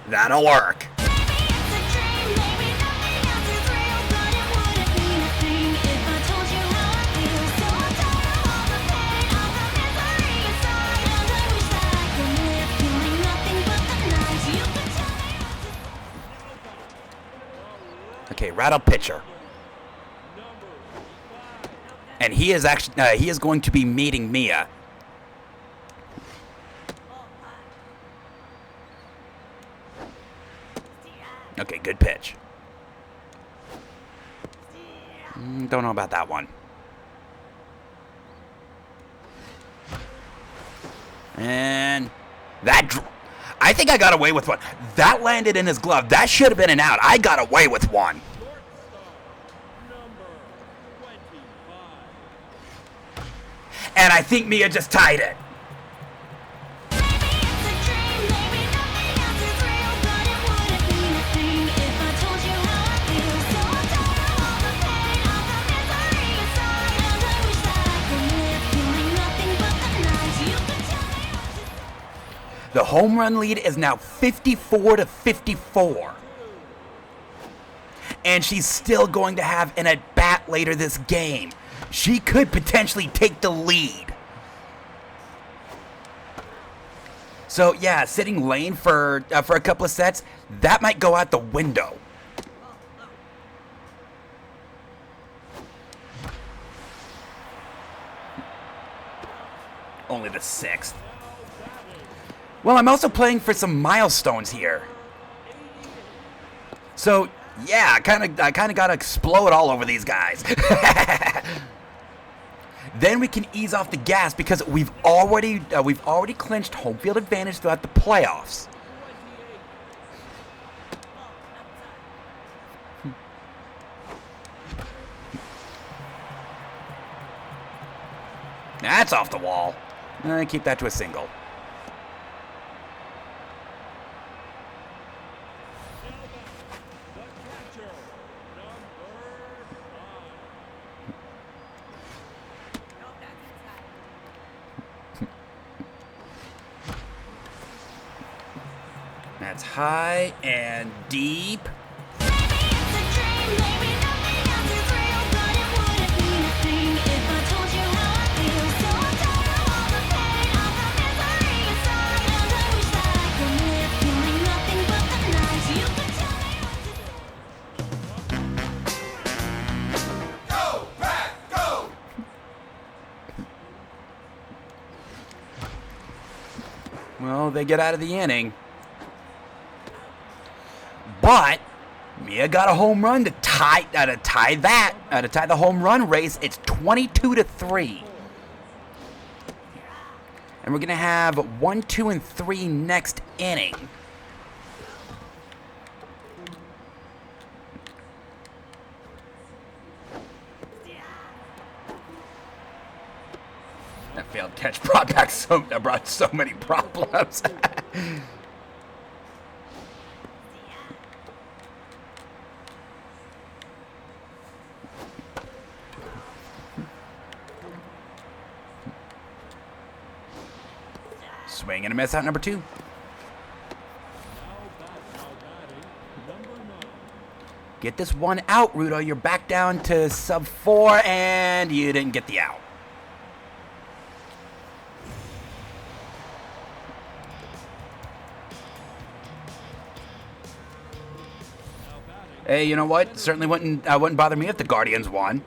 That'll work. Maybe it's a dream, maybe nothing else is real, but it wouldn't mean a thing if I told you how I feel. So I'm tired of all the pain, all the misery inside, and I wish that I could live feeling nothing but the nights. You could tell me what to Okay, rattle pitcher. And he is actually he is going to be meeting Mia. Okay, good pitch. Don't know about that one. And that I think I got away with one. That landed in his glove. That should have been an out. I got away with one. Number 25. And I think Mia just tied it. Maybe it's a dream, maybe nothing else is real, but it wouldn't mean a thing if I told you how I feel. So I'm tired of all the pain, all the misery inside, and I wish that I could live feeling nothing but the nights. You could tell me what to The home run lead is now 54-54. And she's still going to have an at-bat later this game. She could potentially take the lead. So yeah, sitting Lane for a couple of sets, that might go out the window. Only the 6th. Well, I'm also playing for some milestones here. So yeah, I kind of gotta explode all over these guys. Then we can ease off the gas because we've already clinched home field advantage throughout the playoffs. That's off the wall. Keep that to a single. The catcher, number 5. That's high and deep. Maybe it's a dream, maybe nothing else is real, but it wouldn't mean a thing if I told you how I feel. So I'm tired of all the pain, all the misery inside, now they get out of the inning. But Mia got a home run to tie the home run race. It's 22-3. And we're going to have 1, 2, and 3 next inning. That failed catch brought so many problems. Swing and a miss out number 2. Now batting, number 9. Get this one out, Rudo. You're back down to sub 4, and you didn't get the out. Hey, you know what? Certainly wouldn't bother me if the Guardians won.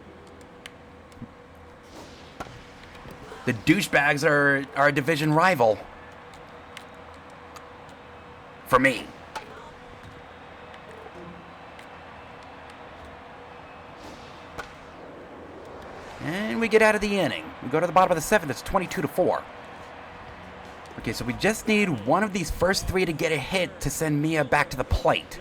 The douchebags are a division rival. For me. And we get out of the inning. We go to the bottom of the 7th. It's 22-4. Okay, so we just need one of these first 3 to get a hit to send Mia back to the plate.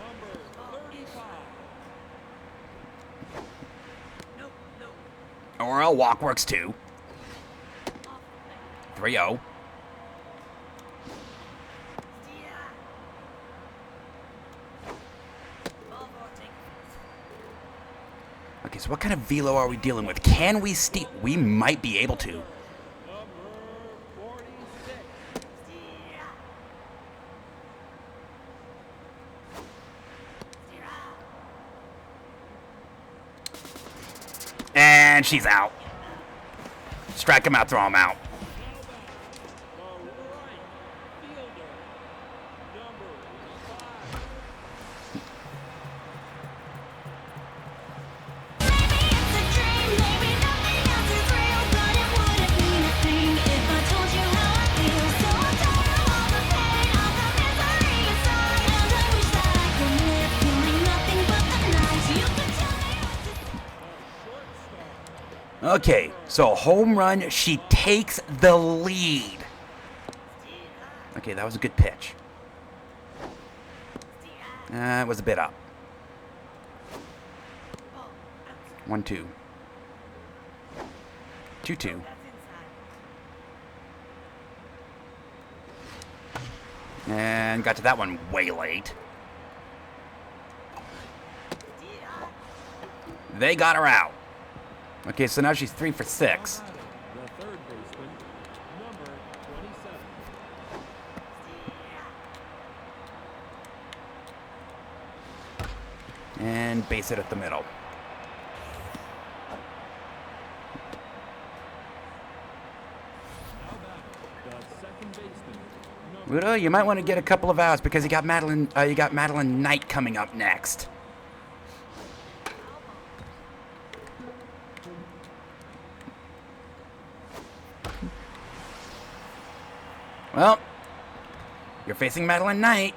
Or a walk works too. 3-0. Okay, so what kind of velo are we dealing with? Can we steal? We might be able to. Number 46. And she's out. Strike him out, throw him out. The right fielder, number 5. Maybe it's a dream, maybe nothing else is real, but it wouldn't mean a thing if I told you how I feel. So I'm tired of all the pain, all the misery inside, and I wish that I could live feeling nothing but the night. You could tell me what to. Okay, so home run. She takes the lead. Okay, that was a good pitch. It was a bit up. 1-2. 2-2. And got to that one way late. They got her out. Okay, so now she's 3 for 6. The third baseman, number 27. And base it at the middle. Now batting, the second baseman, number Rudo, you might want to get a couple of outs because you got Madeline Knight coming up next. Well, you're facing Madeline Knight.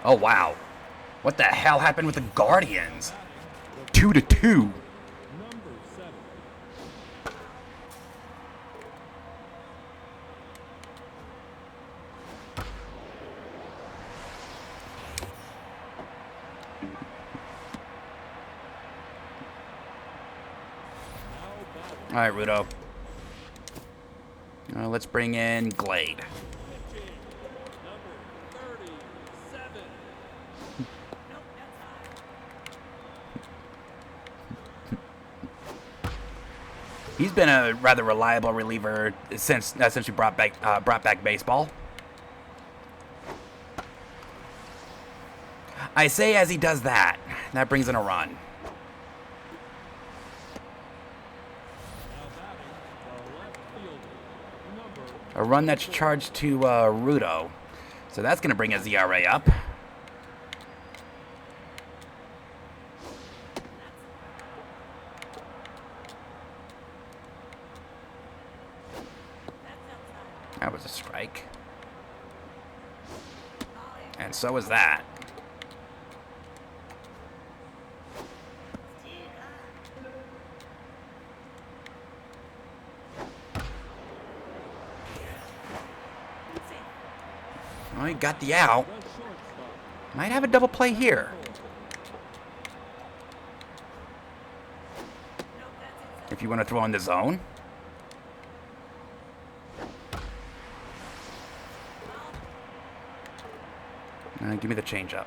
Oh wow. What the hell happened with the Guardians? 2-2. number 7. All right, Rudo. Let's bring in Glade. Pitching, number 37. He's been a rather reliable reliever since we brought back baseball. I say as he does that. That brings in a run. Now batting, the left fielder, number A run that's charged to Rudo. So that's going to bring his ERA up. a strike. And so is that. Well, he got the out. The shortstop. Might have a double play here. If you want to throw in the zone. Give me the changeup.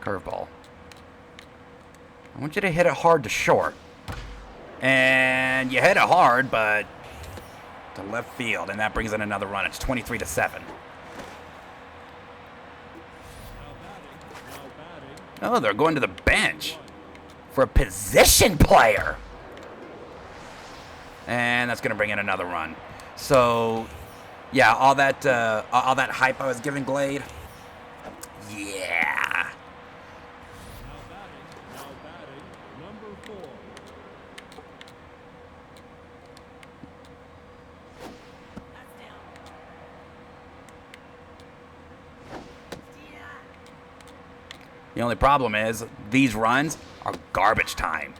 Curveball. I want you to hit it hard to short. And you hit it hard, but to left field, and that brings in another run. It's 23-7. Now batting. Oh, they're going to the bench for a position player. And that's going to bring in another run. So, yeah, all that hype I was giving Glade. Yeah. Now batting. Number 4. The only problem is these runs are garbage time.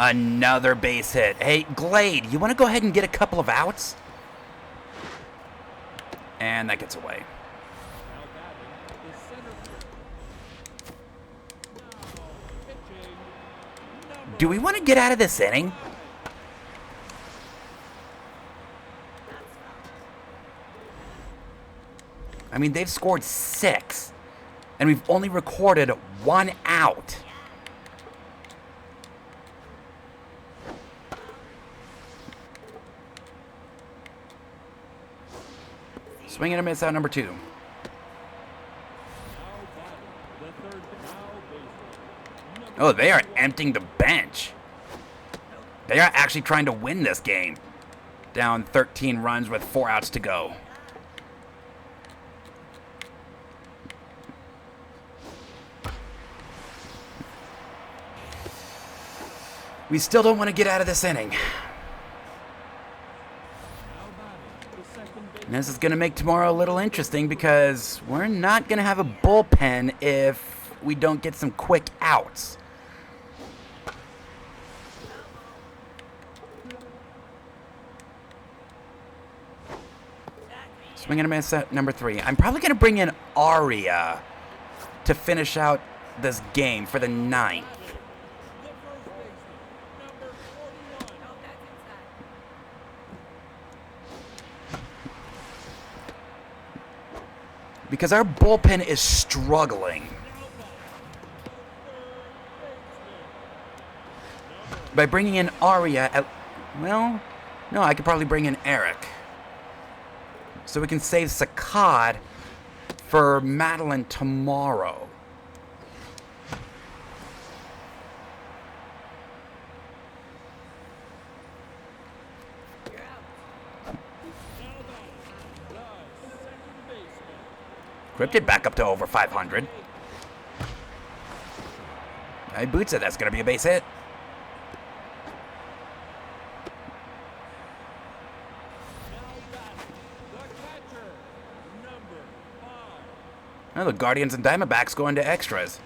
Another base hit. Hey, Glade, you want to go ahead and get a couple of outs? And that gets away. Now batting. The center field. Now pitching. Number Do we want to get out of this inning? I mean, they've scored 6, and we've only recorded 1 out. Swing and a miss out number 2. Now batting. The third. Now baseman. Oh, they are emptying the bench. They are actually trying to win this game. Down 13 runs with 4 outs to go. We still don't want to get out of this inning. Now batting. The second base. And this is going to make tomorrow a little interesting because we're not going to have a bullpen if we don't get some quick outs. Swing and a miss at number 3. I'm probably going to bring in Aria to finish out this game for the 9th. The first baseman. Number 41. Because our bullpen is struggling. By bringing in Aria, well, no, I could probably bring in Eric. So we can save Saccad for Madeline tomorrow. Cryptid back up to over 500. Hey, Boots said that's going to be a base hit. Well, the Guardians and Diamondbacks go into extras.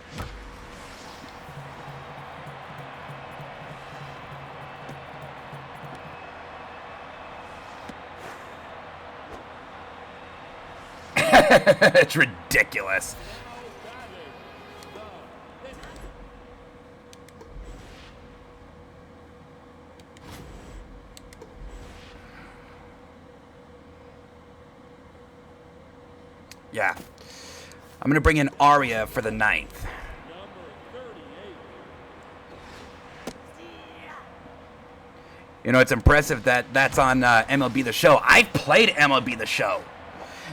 It's ridiculous. Yeah. I'm going to bring in Aria for the 9th. You know, it's impressive that that's on MLB The Show. I've played MLB The Show.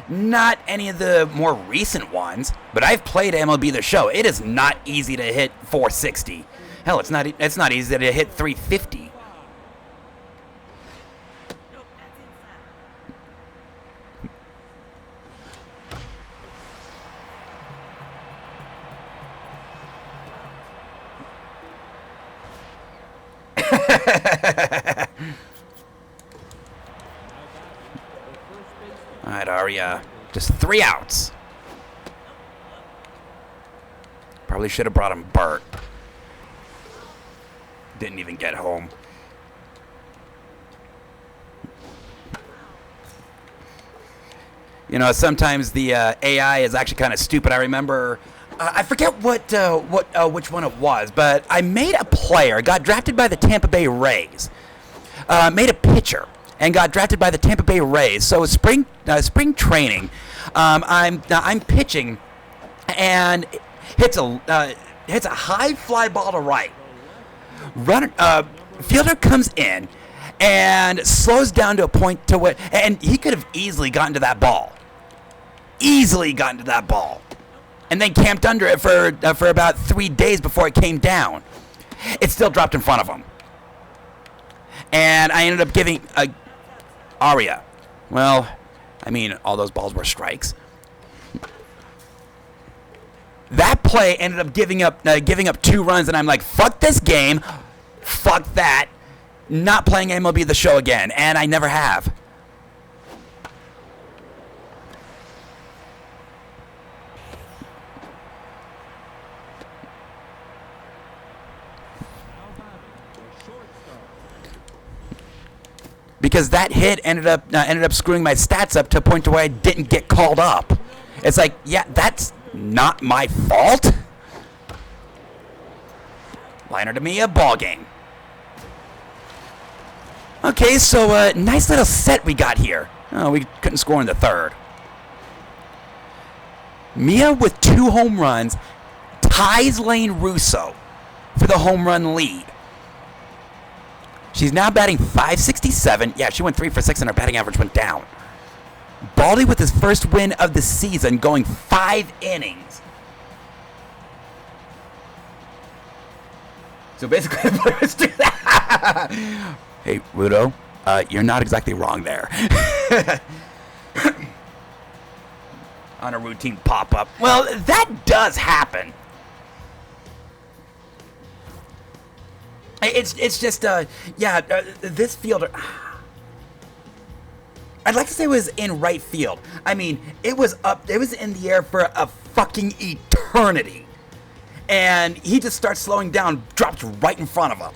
Not any of the more recent ones, but I've played MLB The Show. It is not easy to hit 460. Hell, it's not easy to hit 350. All right, Arya. Just 3 outs. Probably should have brought him Bert. Didn't even get home. You know, sometimes the AI is actually kind of stupid. I remember, I forget which one it was, but I made a player, got drafted by the Tampa Bay Rays, made a pitcher, and got drafted by the Tampa Bay Rays. So spring training, I'm pitching, and hits a high fly ball to right. Fielder comes in and slows down to a point to where, and he could have easily gotten to that ball. And then camped under it for about 3 days before it came down. It still dropped in front of him. And I ended up giving Arya. Well, I mean, all those balls were strikes. That play ended up giving up 2 runs, and I'm like, fuck this game, fuck that, not playing MLB The Show again, and I never have. Because that hit ended up screwing my stats up to a point to where I didn't get called up. It's like, yeah, that's not my fault. Liner to me, a ball game. Okay, so nice little set we got here. Oh, we couldn't score in the 3rd. Mia with 2 home runs ties Lane Russo for the home run lead. She's now batting .567. Yeah, she went 3 for 6 and her batting average went down. Baldy with his first win of the season, going 5 innings. So basically, the players do that. Hey, Rudo, you're not exactly wrong there. On a routine pop-up. Well, that does happen. It's just, this fielder... I'd like to say it was in right field. I mean, it was in the air for a fucking eternity. And he just starts slowing down, drops right in front of him.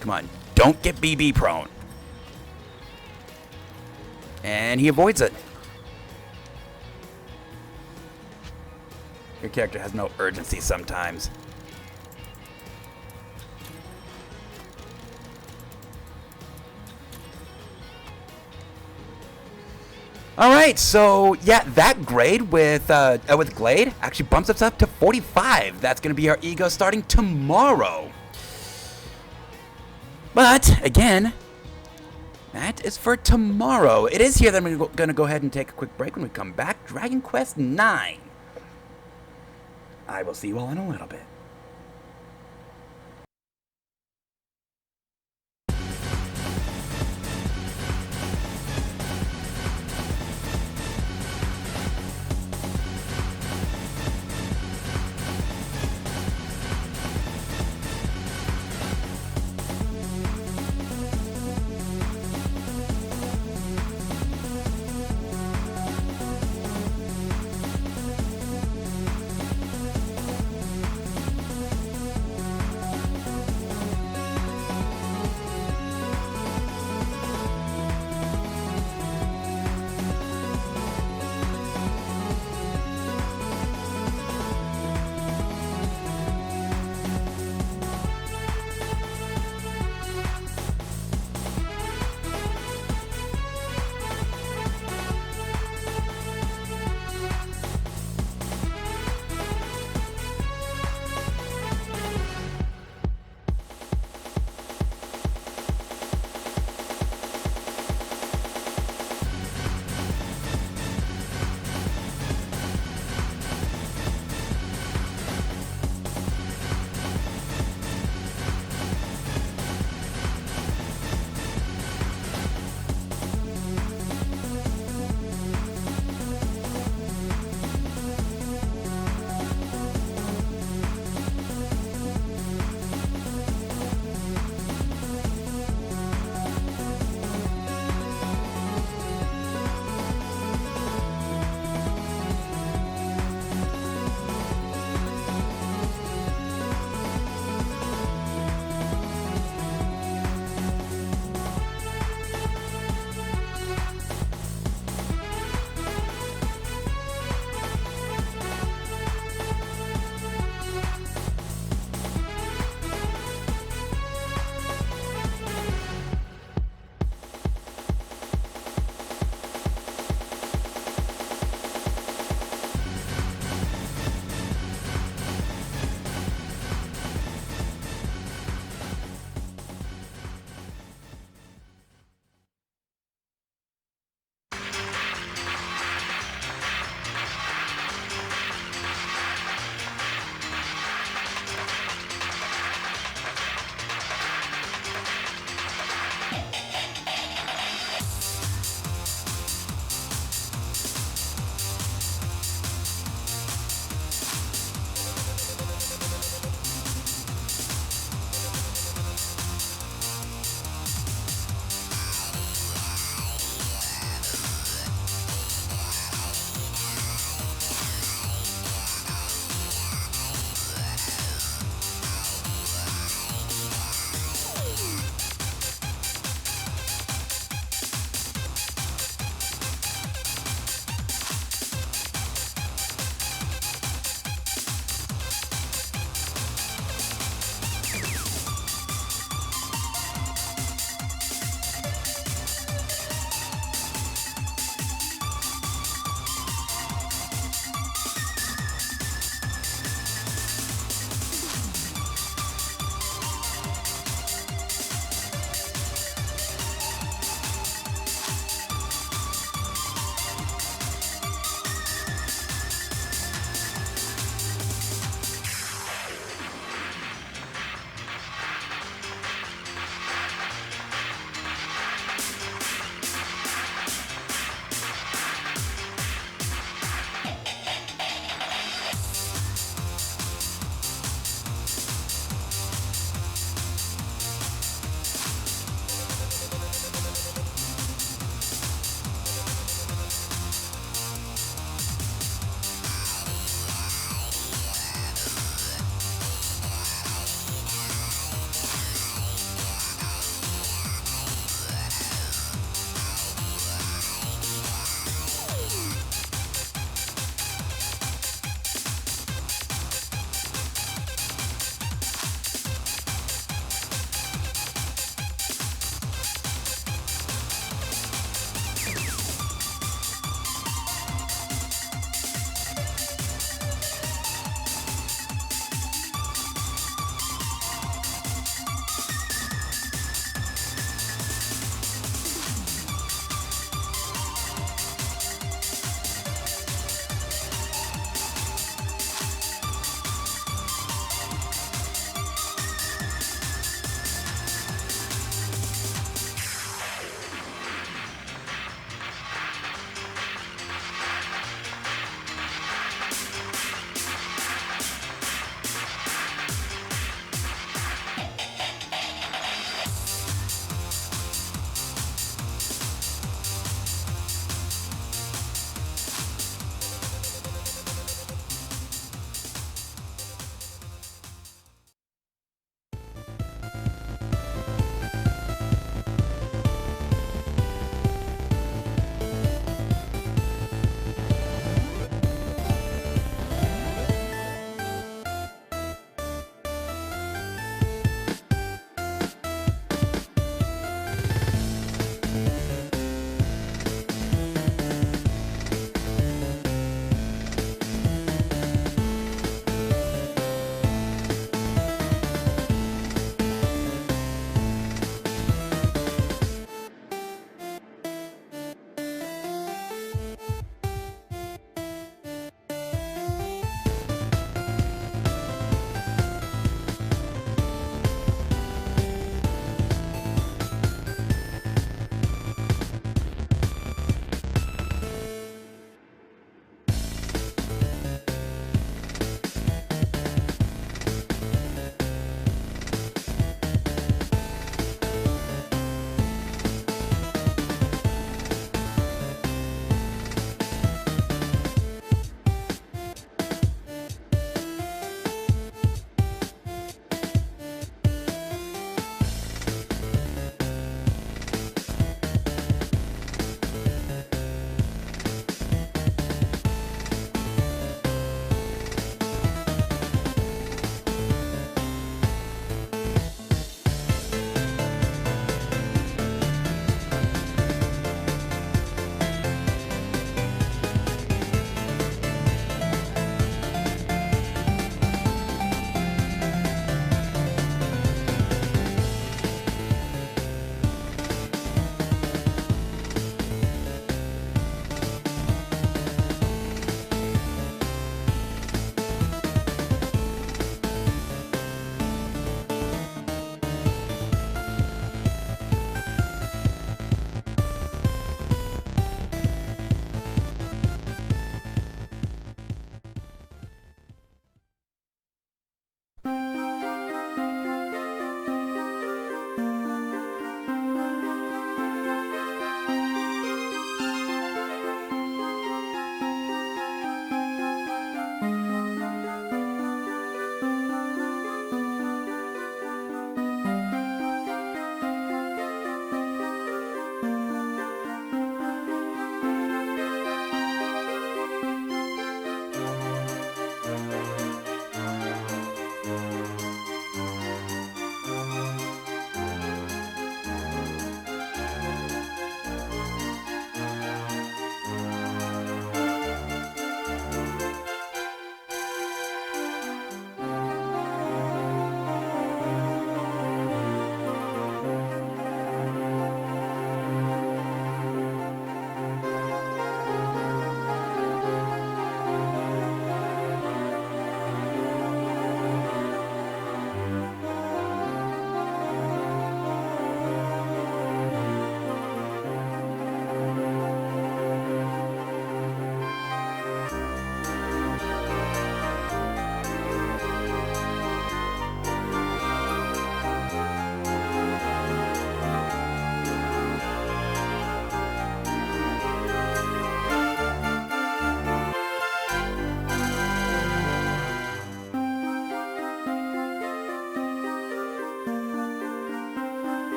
Come on, don't get BB prone. And he avoids it. Your character has no urgency sometimes. All right, so yeah, that grade with Glade actually bumps us up to 45. That's going to be our ego starting tomorrow. But again, that is for tomorrow. It is here that I'm going to go ahead and take a quick break. When we come back, Dragon Quest IX. I will see you all in a little bit.